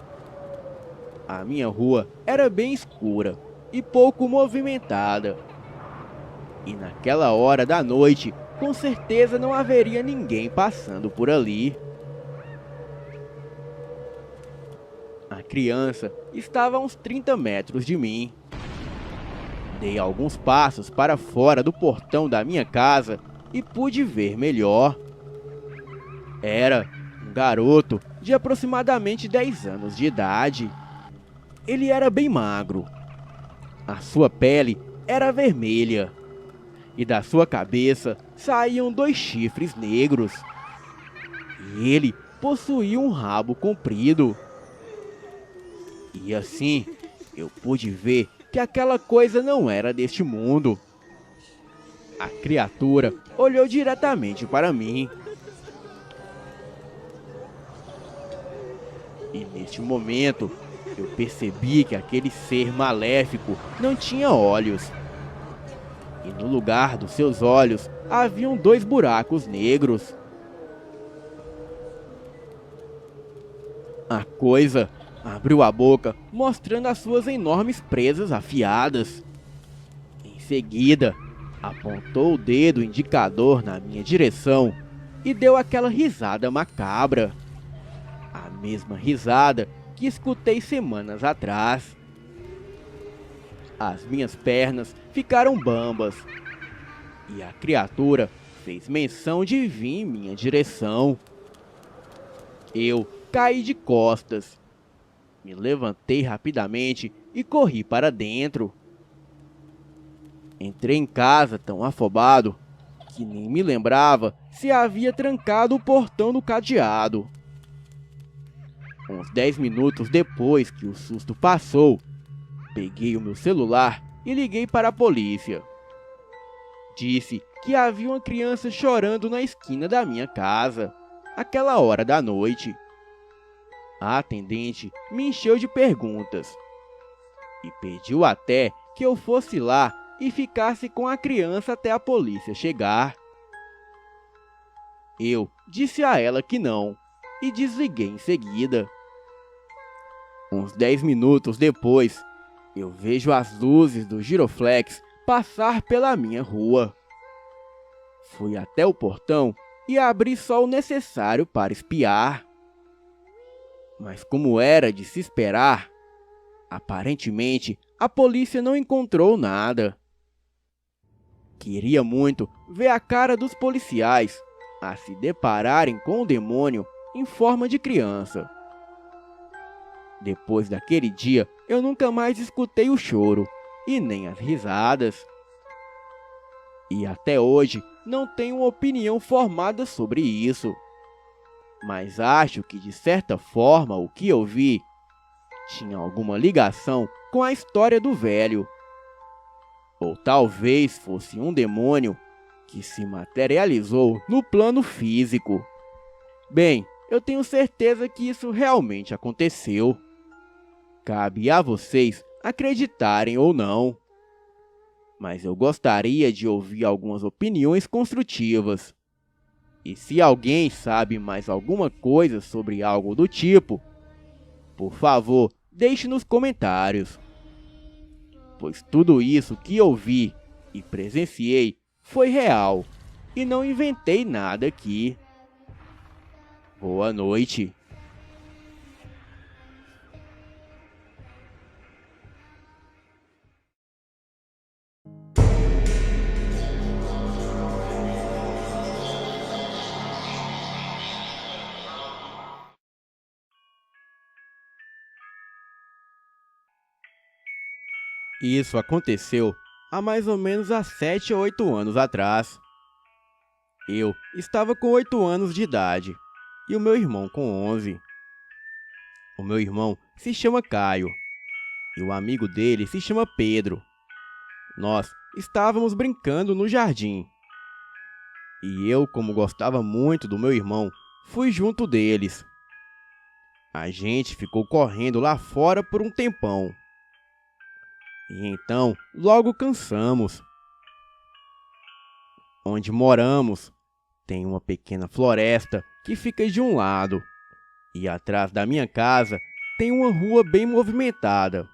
A minha rua era bem escura e pouco movimentada. E naquela hora da noite, com certeza não haveria ninguém passando por ali. A criança estava a uns 30 metros de mim. Dei alguns passos para fora do portão da minha casa e pude ver melhor. Era um garoto de aproximadamente 10 anos de idade. Ele era bem magro. A sua pele era vermelha. E da sua cabeça saíam 2 chifres negros. E ele possuía um rabo comprido. E assim, eu pude ver que aquela coisa não era deste mundo. A criatura olhou diretamente para mim. E neste momento, eu percebi que aquele ser maléfico não tinha olhos. E no lugar dos seus olhos, haviam 2 buracos negros. A coisa abriu a boca, mostrando as suas enormes presas afiadas. Em seguida, apontou o dedo indicador na minha direção e deu aquela risada macabra. A mesma risada que escutei semanas atrás. As minhas pernas ficaram bambas e a criatura fez menção de vir em minha direção. Eu caí de costas. Me levantei rapidamente e corri para dentro. Entrei em casa tão afobado que nem me lembrava se havia trancado o portão no cadeado. Uns 10 minutos depois que o susto passou, peguei o meu celular e liguei para a polícia. Disse que havia uma criança chorando na esquina da minha casa, àquela hora da noite. A atendente me encheu de perguntas e pediu até que eu fosse lá e ficasse com a criança até a polícia chegar. Eu disse a ela que não e desliguei em seguida. Uns 10 minutos depois, eu vejo as luzes do giroflex passar pela minha rua. Fui até o portão e abri só o necessário para espiar. Mas como era de se esperar, aparentemente a polícia não encontrou nada. Queria muito ver a cara dos policiais a se depararem com o demônio em forma de criança. Depois daquele dia, eu nunca mais escutei o choro e nem as risadas. E até hoje não tenho uma opinião formada sobre isso. Mas acho que de certa forma o que eu vi tinha alguma ligação com a história do velho. Ou talvez fosse um demônio que se materializou no plano físico. Bem, eu tenho certeza que isso realmente aconteceu. Cabe a vocês acreditarem ou não. Mas eu gostaria de ouvir algumas opiniões construtivas. E se alguém sabe mais alguma coisa sobre algo do tipo, por favor, deixe nos comentários. Pois tudo isso que eu vi e presenciei foi real e não inventei nada aqui. Boa noite. Isso aconteceu há mais ou menos há 7 ou 8 anos atrás. Eu estava com 8 anos de idade e o meu irmão com 11. O meu irmão se chama Caio e o amigo dele se chama Pedro. Nós estávamos brincando no jardim. E eu, como gostava muito do meu irmão, fui junto deles. A gente ficou correndo lá fora por um tempão. E então, logo cansamos. Onde moramos, tem uma pequena floresta que fica de um lado. E atrás da minha casa tem uma rua bem movimentada.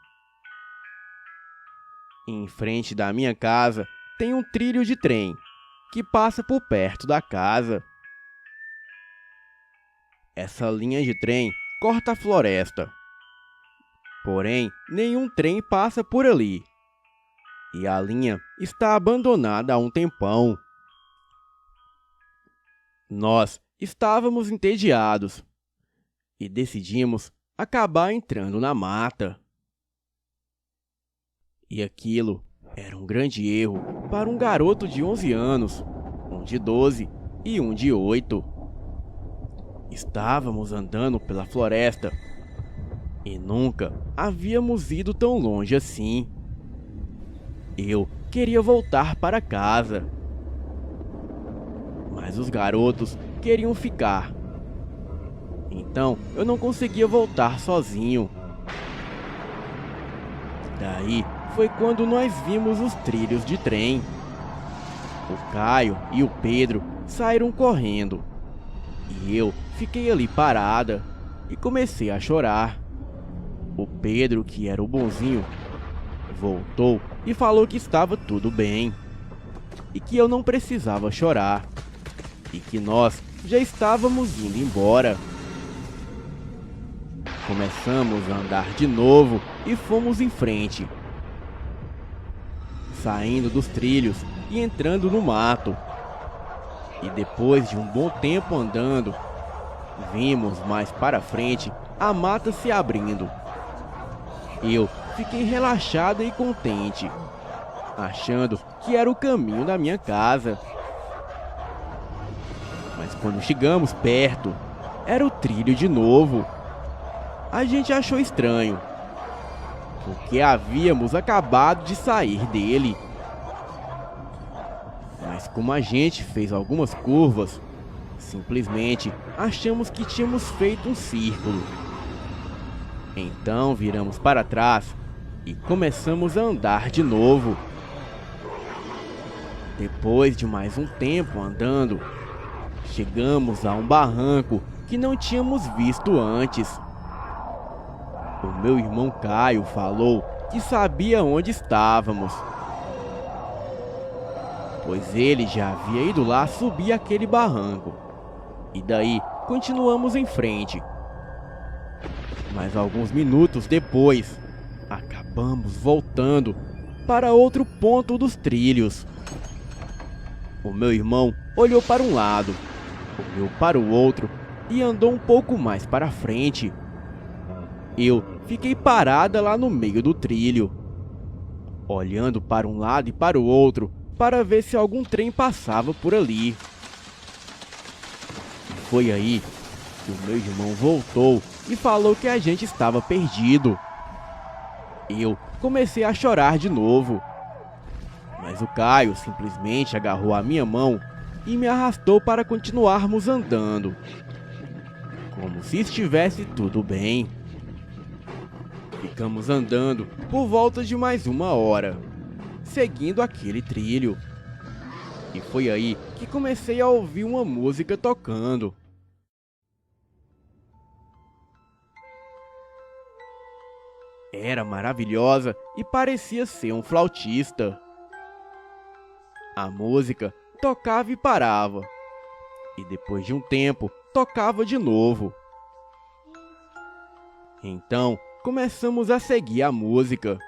Em frente da minha casa tem um trilho de trem que passa por perto da casa. Essa linha de trem corta a floresta. Porém, nenhum trem passa por ali. E a linha está abandonada há um tempão. Nós estávamos entediados e decidimos acabar entrando na mata. E aquilo era um grande erro para um garoto de 11 anos, um de 12 e um de 8. Estávamos andando pela floresta e nunca havíamos ido tão longe assim. Eu queria voltar para casa, mas os garotos queriam ficar. Então eu não conseguia voltar sozinho. Daí foi quando nós vimos os trilhos de trem. O Caio e o Pedro saíram correndo e eu fiquei ali parada e comecei a chorar. O Pedro, que era o bonzinho, voltou e falou que estava tudo bem e que eu não precisava chorar e que nós já estávamos indo embora. Começamos a andar de novo e fomos em frente, saindo dos trilhos e entrando no mato. E depois de um bom tempo andando, vimos mais para frente a mata se abrindo. Eu fiquei relaxada e contente, achando que era o caminho da minha casa. Mas quando chegamos perto, era o trilho de novo. A gente achou estranho, porque havíamos acabado de sair dele. Mas como a gente fez algumas curvas, simplesmente achamos que tínhamos feito um círculo. Então viramos para trás e começamos a andar de novo. Depois de mais um tempo andando, chegamos a um barranco que não tínhamos visto antes. O meu irmão Caio falou que sabia onde estávamos, pois ele já havia ido lá subir aquele barranco. E daí continuamos em frente. Mas alguns minutos depois, acabamos voltando para outro ponto dos trilhos. O meu irmão olhou para um lado, olhou para o outro e andou um pouco mais para frente. Eu fiquei parada lá no meio do trilho, olhando para um lado e para o outro para ver se algum trem passava por ali. Foi aí que o meu irmão voltou e falou que a gente estava perdido. Eu comecei a chorar de novo, mas Mas o Caio simplesmente agarrou a minha mão e me arrastou para continuarmos andando, como se estivesse tudo bem. Ficamos andando por volta de mais 1 hora, seguindo aquele trilho. E foi aí que comecei a ouvir uma música tocando. Era maravilhosa e parecia ser um flautista. A música tocava e parava, e depois de um tempo tocava de novo. Então começamos a seguir a música.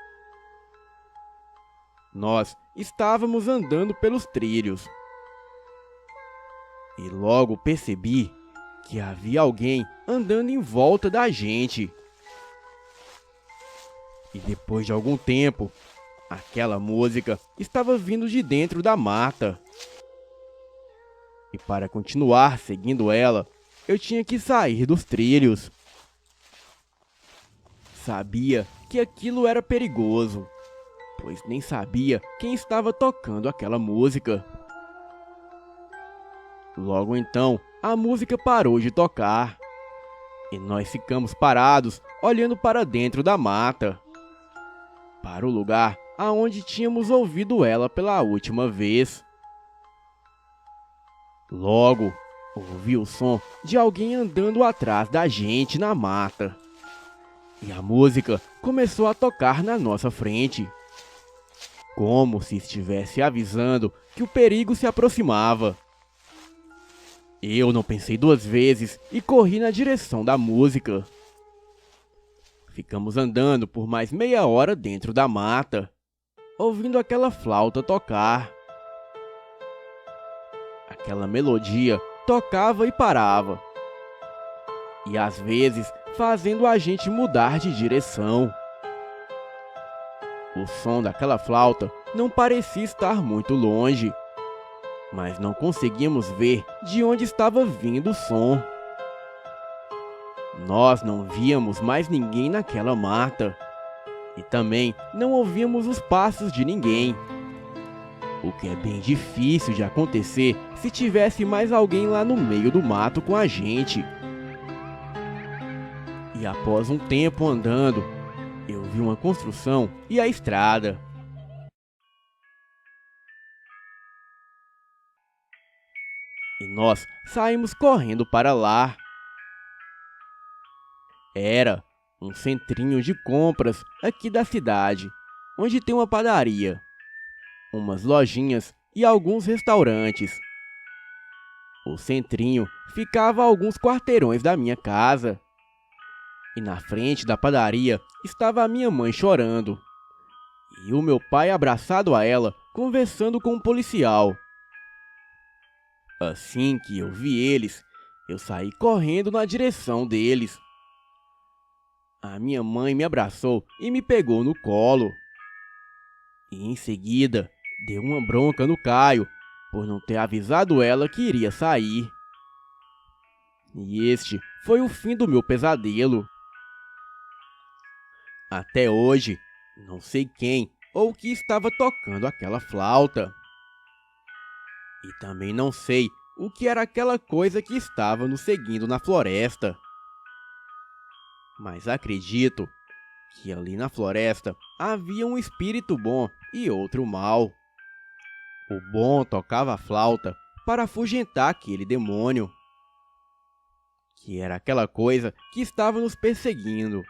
Nós estávamos andando pelos trilhos e logo percebi que havia alguém andando em volta da gente. E depois de algum tempo, aquela música estava vindo de dentro da mata. E para continuar seguindo ela, eu tinha que sair dos trilhos. Sabia que aquilo era perigoso, pois nem sabia quem estava tocando aquela música. Logo então, a música parou de tocar e nós ficamos parados olhando para dentro da mata, para o lugar aonde tínhamos ouvido ela pela última vez. Logo, ouvi o som de alguém andando atrás da gente na mata. E a música começou a tocar na nossa frente, como se estivesse avisando que o perigo se aproximava. Eu não pensei 2 vezes e corri na direção da música. Ficamos andando por mais meia hora dentro da mata, ouvindo aquela flauta tocar. Aquela melodia tocava e parava, e às vezes fazendo a gente mudar de direção. O som daquela flauta não parecia estar muito longe, mas não conseguíamos ver de onde estava vindo o som. Nós não víamos mais ninguém naquela mata, e também não ouvíamos os passos de ninguém, o que é bem difícil de acontecer se tivesse mais alguém lá no meio do mato com a gente. E após um tempo andando, eu vi uma construção e a estrada. E nós saímos correndo para lá. Era um centrinho de compras aqui da cidade, onde tem uma padaria, umas lojinhas e alguns restaurantes. O centrinho ficava a alguns quarteirões da minha casa. E na frente da padaria estava a minha mãe chorando, e o meu pai abraçado a ela, conversando com um policial. Assim que eu vi eles, eu saí correndo na direção deles. A minha mãe me abraçou e me pegou no colo. E em seguida, deu uma bronca no Caio, por não ter avisado ela que iria sair. E este foi o fim do meu pesadelo. Até hoje, não sei quem ou o que estava tocando aquela flauta. E também não sei o que era aquela coisa que estava nos seguindo na floresta. Mas acredito que ali na floresta havia um espírito bom e outro mau. O bom tocava a flauta para afugentar aquele demônio, que era aquela coisa que estava nos perseguindo,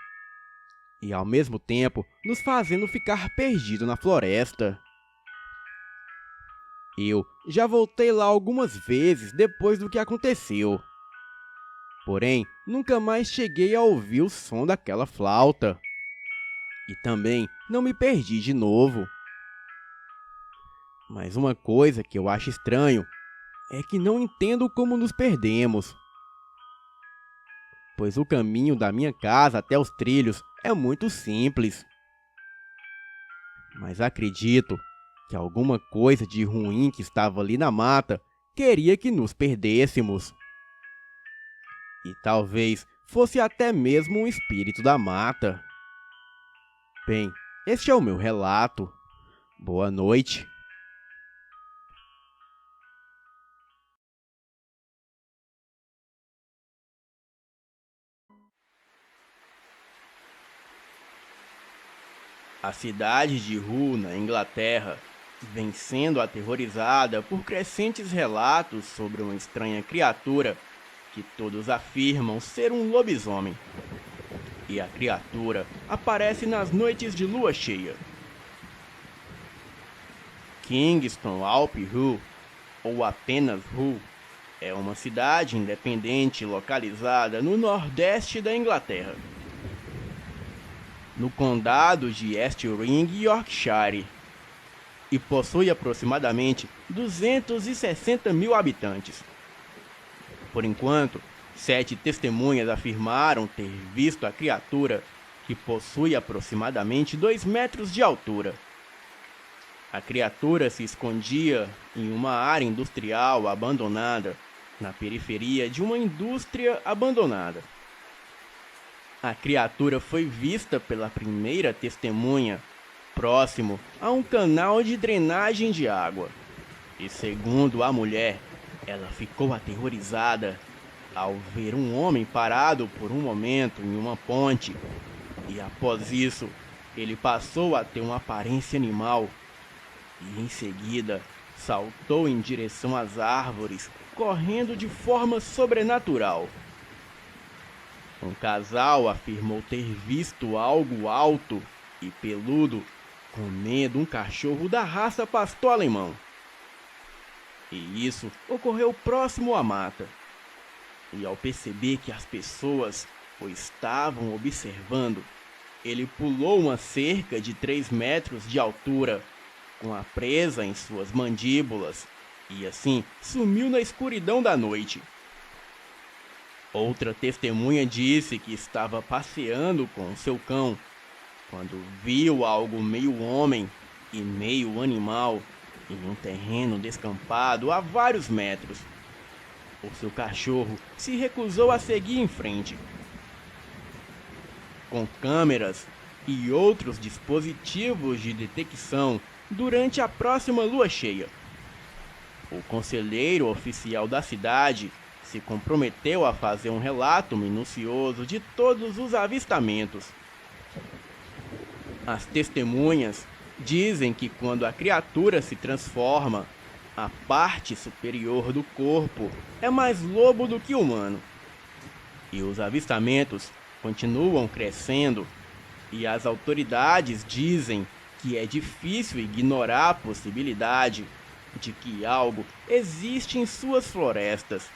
e ao mesmo tempo nos fazendo ficar perdidos na floresta. Eu já voltei lá algumas vezes depois do que aconteceu, porém nunca mais cheguei a ouvir o som daquela flauta, e também não me perdi de novo. Mas uma coisa que eu acho estranho é que não entendo como nos perdemos, pois o caminho da minha casa até os trilhos é muito simples. Mas acredito que alguma coisa de ruim que estava ali na mata queria que nos perdêssemos. E talvez fosse até mesmo um espírito da mata. Bem, este é o meu relato. Boa noite. A cidade de Hull, na Inglaterra, vem sendo aterrorizada por crescentes relatos sobre uma estranha criatura que todos afirmam ser um lobisomem. E a criatura aparece nas noites de lua cheia. Kingston upon Hull, ou apenas Hull, é uma cidade independente localizada no nordeste da Inglaterra, no condado de East-Ring, Yorkshire, e possui aproximadamente 260 mil habitantes. Por enquanto, 7 testemunhas afirmaram ter visto a criatura, que possui aproximadamente 2 metros de altura. A criatura se escondia em uma área industrial abandonada, na periferia de uma indústria abandonada. A criatura foi vista pela primeira testemunha próximo a um canal de drenagem de água. E segundo a mulher, ela ficou aterrorizada ao ver um homem parado por um momento em uma ponte. E após isso, ele passou a ter uma aparência animal. E em seguida, saltou em direção às árvores, correndo de forma sobrenatural. Um casal afirmou ter visto algo alto e peludo comendo um cachorro da raça pastor alemão. E isso ocorreu próximo à mata. E ao perceber que as pessoas o estavam observando, ele pulou uma cerca de 3 metros de altura, com a presa em suas mandíbulas, e assim sumiu na escuridão da noite. Outra testemunha disse que estava passeando com seu cão, quando viu algo meio homem e meio animal em um terreno descampado a vários metros. O seu cachorro se recusou a seguir em frente. Com câmeras e outros dispositivos de detecção durante a próxima lua cheia, o conselheiro oficial da cidade se comprometeu a fazer um relato minucioso de todos os avistamentos. As testemunhas dizem que quando a criatura se transforma, a parte superior do corpo é mais lobo do que humano. E os avistamentos continuam crescendo, e as autoridades dizem que é difícil ignorar a possibilidade de que algo existe em suas florestas,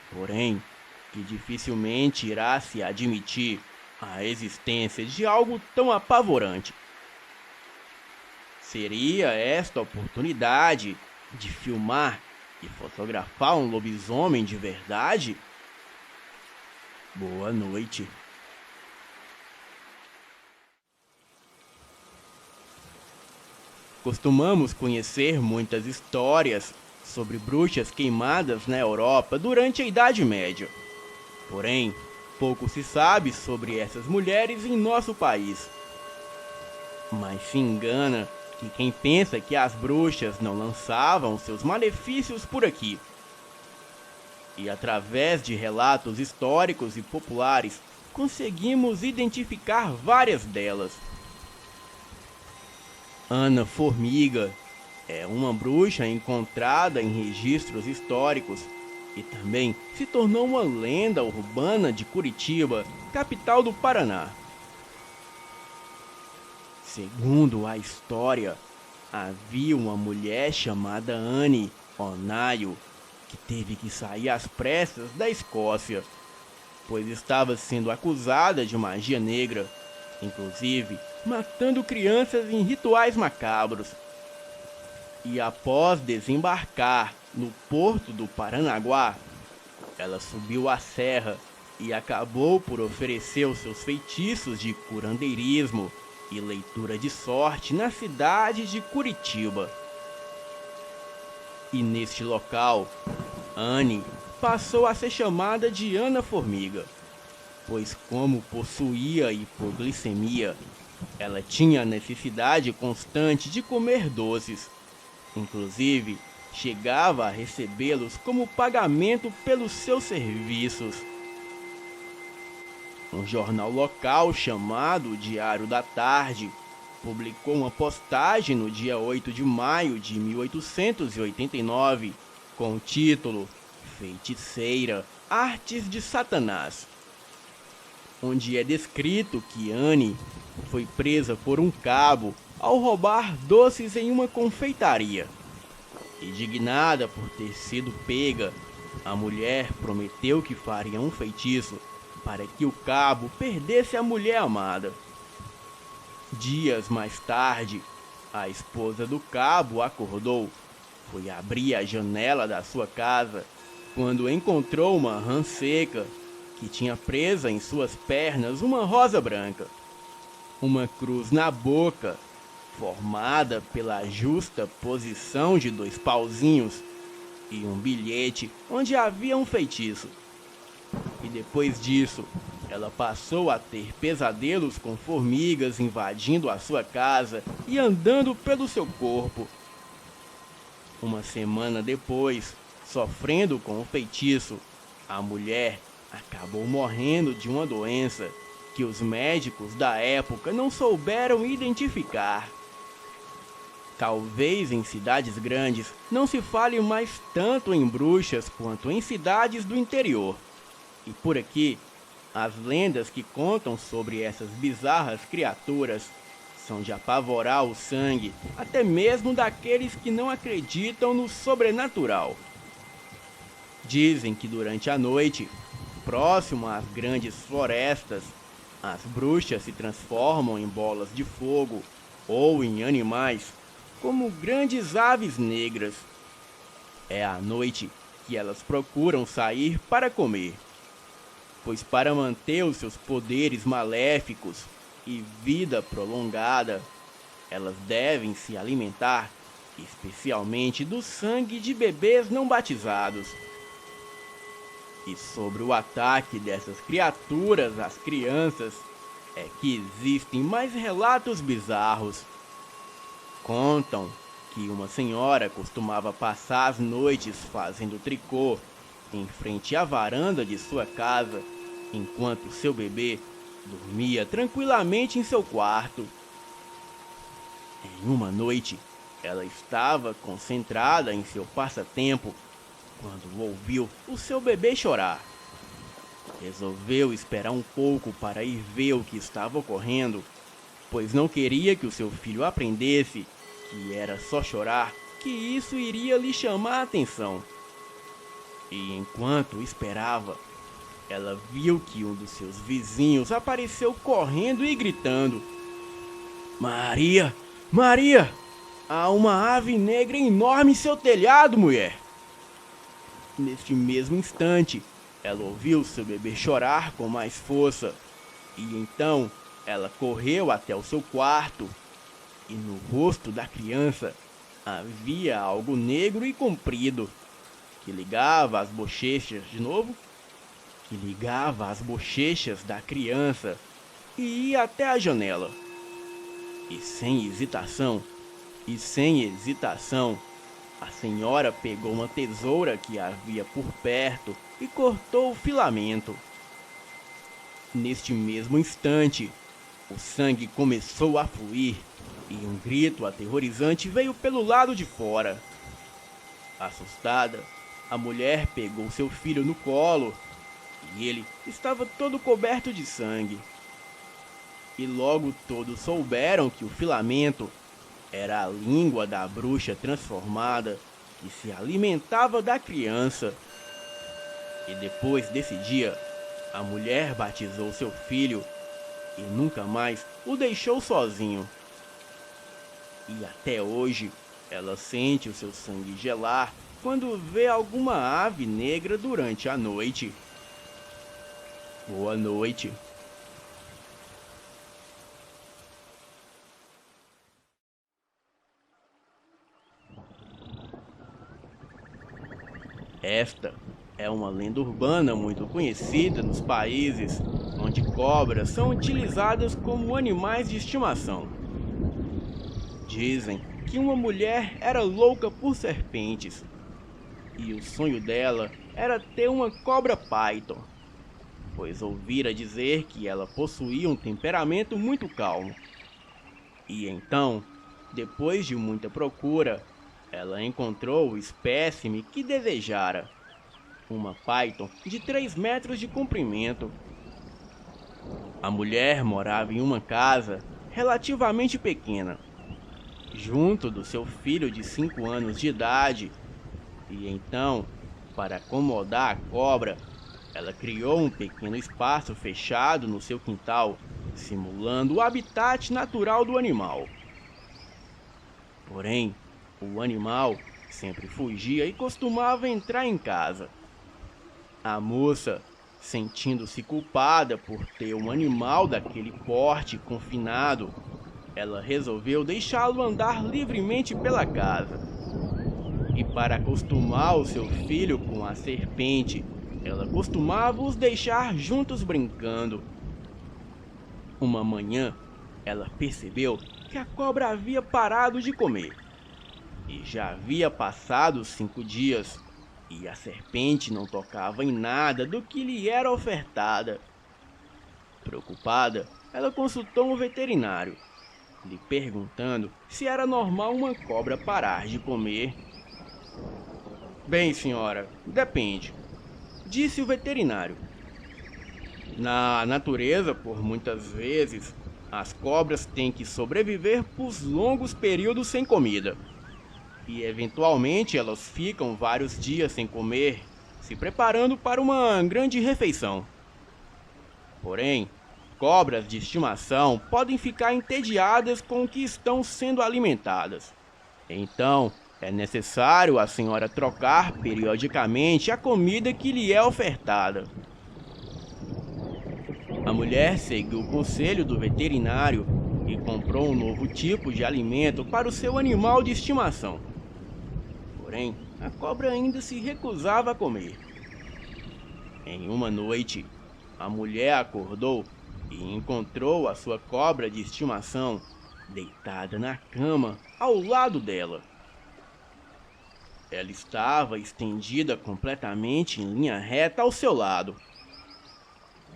porém que dificilmente irá se admitir a existência de algo tão apavorante. Seria esta a oportunidade de filmar e fotografar um lobisomem de verdade? Boa noite. Costumamos conhecer muitas histórias sobre bruxas queimadas na Europa durante a Idade Média. Porém, pouco se sabe sobre essas mulheres em nosso país. Mas se engana que quem pensa que as bruxas não lançavam seus malefícios por aqui. E através de relatos históricos e populares, conseguimos identificar várias delas. Ana Formiga é uma bruxa encontrada em registros históricos e também se tornou uma lenda urbana de Curitiba, capital do Paraná. Segundo a história, havia uma mulher chamada Anne Onaio que teve que sair às pressas da Escócia, pois estava sendo acusada de magia negra, inclusive matando crianças em rituais macabros. E após desembarcar no porto do Paranaguá, ela subiu a serra e acabou por oferecer os seus feitiços de curandeirismo e leitura de sorte na cidade de Curitiba. E neste local, Anne passou a ser chamada de Ana Formiga, pois como possuía hipoglicemia, ela tinha necessidade constante de comer doces. Inclusive, chegava a recebê-los como pagamento pelos seus serviços. Um jornal local chamado Diário da Tarde publicou uma postagem no dia 8 de maio de 1889 com o título Feiticeira, Artes de Satanás, onde é descrito que Anne foi presa por um cabo ao roubar doces em uma confeitaria. Indignada por ter sido pega, a mulher prometeu que faria um feitiço para que o cabo perdesse a mulher amada. Dias mais tarde, a esposa do cabo acordou, foi abrir a janela da sua casa quando encontrou uma rã seca que tinha presa em suas pernas uma rosa branca, uma cruz na boca, formada pela justa posição de 2 pauzinhos, e um bilhete onde havia um feitiço. E depois disso, ela passou a ter pesadelos com formigas invadindo a sua casa e andando pelo seu corpo. Uma semana depois, sofrendo com o feitiço, a mulher acabou morrendo de uma doença que os médicos da época não souberam identificar. Talvez em cidades grandes não se fale mais tanto em bruxas quanto em cidades do interior. E por aqui, as lendas que contam sobre essas bizarras criaturas são de apavorar o sangue, até mesmo daqueles que não acreditam no sobrenatural. Dizem que durante a noite, próximo às grandes florestas, as bruxas se transformam em bolas de fogo ou em animais, como grandes aves negras. É à noite que elas procuram sair para comer, pois para manter os seus poderes maléficos e vida prolongada, elas devem se alimentar especialmente do sangue de bebês não batizados. E sobre o ataque dessas criaturas às crianças é que existem mais relatos bizarros. Contam que uma senhora costumava passar as noites fazendo tricô em frente à varanda de sua casa, enquanto seu bebê dormia tranquilamente em seu quarto. Em uma noite, ela estava concentrada em seu passatempo quando ouviu o seu bebê chorar. Resolveu esperar um pouco para ir ver o que estava ocorrendo, pois não queria que o seu filho aprendesse que era só chorar, que isso iria lhe chamar a atenção. E enquanto esperava, ela viu que um dos seus vizinhos apareceu correndo e gritando: "Maria! Maria! Há uma ave negra enorme em seu telhado, mulher!" Neste mesmo instante, ela ouviu seu bebê chorar com mais força, e então ela correu até o seu quarto, e no rosto da criança havia algo negro e comprido, que ligava as bochechas da criança e ia até a janela. E sem hesitação, a senhora pegou uma tesoura que havia por perto e cortou o filamento. Neste mesmo instante, o sangue começou a fluir e um grito aterrorizante veio pelo lado de fora. Assustada, a mulher pegou seu filho no colo e ele estava todo coberto de sangue. E logo todos souberam que o filamento era a língua da bruxa transformada que se alimentava da criança. E depois desse dia, a mulher batizou seu filho e nunca mais o deixou sozinho. E até hoje, ela sente o seu sangue gelar quando vê alguma ave negra durante a noite. Boa noite. Esta é uma lenda urbana muito conhecida nos países onde cobras são utilizadas como animais de estimação. Dizem que uma mulher era louca por serpentes e o sonho dela era ter uma cobra python, pois ouvira dizer que ela possuía um temperamento muito calmo. E então, depois de muita procura, ela encontrou o espécime que desejara. Uma python de 3 metros de comprimento. A mulher morava em uma casa relativamente pequena, junto do seu filho de 5 anos de idade. E então, para acomodar a cobra, ela criou um pequeno espaço fechado no seu quintal, simulando o habitat natural do animal. Porém, o animal sempre fugia e costumava entrar em casa. A moça, sentindo-se culpada por ter um animal daquele porte confinado, ela resolveu deixá-lo andar livremente pela casa. E para acostumar o seu filho com a serpente, ela costumava os deixar juntos brincando. Uma manhã, ela percebeu que a cobra havia parado de comer. E já havia passado 5 dias, e a serpente não tocava em nada do que lhe era ofertada. Preocupada, ela consultou um veterinário, lhe perguntando se era normal uma cobra parar de comer. Bem, senhora, depende, disse o veterinário. Na natureza, por muitas vezes, as cobras têm que sobreviver por longos períodos sem comida. E eventualmente elas ficam vários dias sem comer, se preparando para uma grande refeição. Porém, cobras de estimação podem ficar entediadas com o que estão sendo alimentadas. Então, é necessário a senhora trocar periodicamente a comida que lhe é ofertada. A mulher seguiu o conselho do veterinário e comprou um novo tipo de alimento para o seu animal de estimação. Porém, a cobra ainda se recusava a comer. Em uma noite, a mulher acordou e encontrou a sua cobra de estimação deitada na cama ao lado dela. Ela estava estendida completamente em linha reta ao seu lado.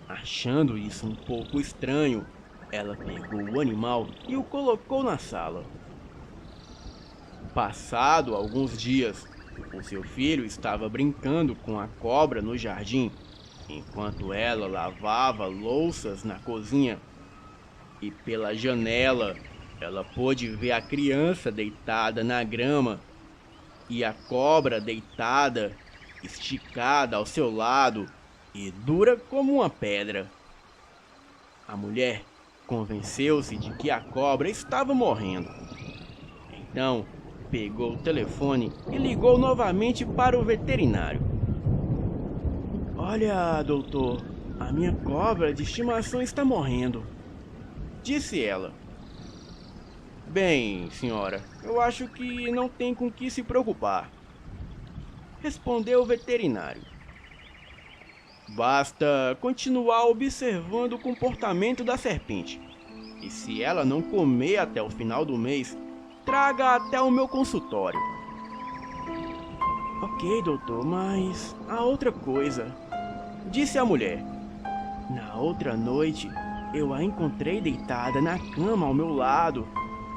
Achando isso um pouco estranho, ela pegou o animal e o colocou na sala. Passado alguns dias, o seu filho estava brincando com a cobra no jardim, enquanto ela lavava louças na cozinha. E pela janela, ela pôde ver a criança deitada na grama e a cobra deitada, esticada ao seu lado e dura como uma pedra. A mulher convenceu-se de que a cobra estava morrendo. Então, pegou o telefone e ligou novamente para o veterinário. Olha, doutor, a minha cobra de estimação está morrendo, disse ela. Bem, senhora, eu acho que não tem com que se preocupar, respondeu o veterinário. Basta continuar observando o comportamento da serpente. E se ela não comer até o final do mês, traga até o meu consultório. Ok, doutor, mas há outra coisa, disse a mulher. Na outra noite, eu a encontrei deitada na cama ao meu lado,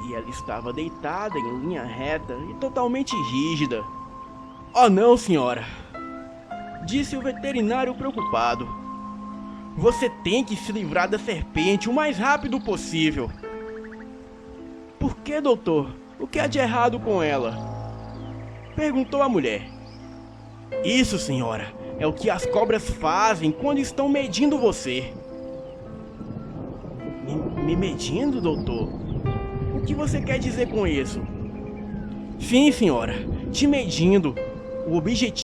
e ela estava deitada em linha reta e totalmente rígida. Oh não, senhora, disse o veterinário preocupado. Você tem que se livrar da serpente o mais rápido possível. Por que, doutor? O que há de errado com ela? Perguntou a mulher. Isso, senhora, é o que as cobras fazem quando estão medindo você. Me medindo, doutor? O que você quer dizer com isso? Sim, senhora, te medindo. O objetivo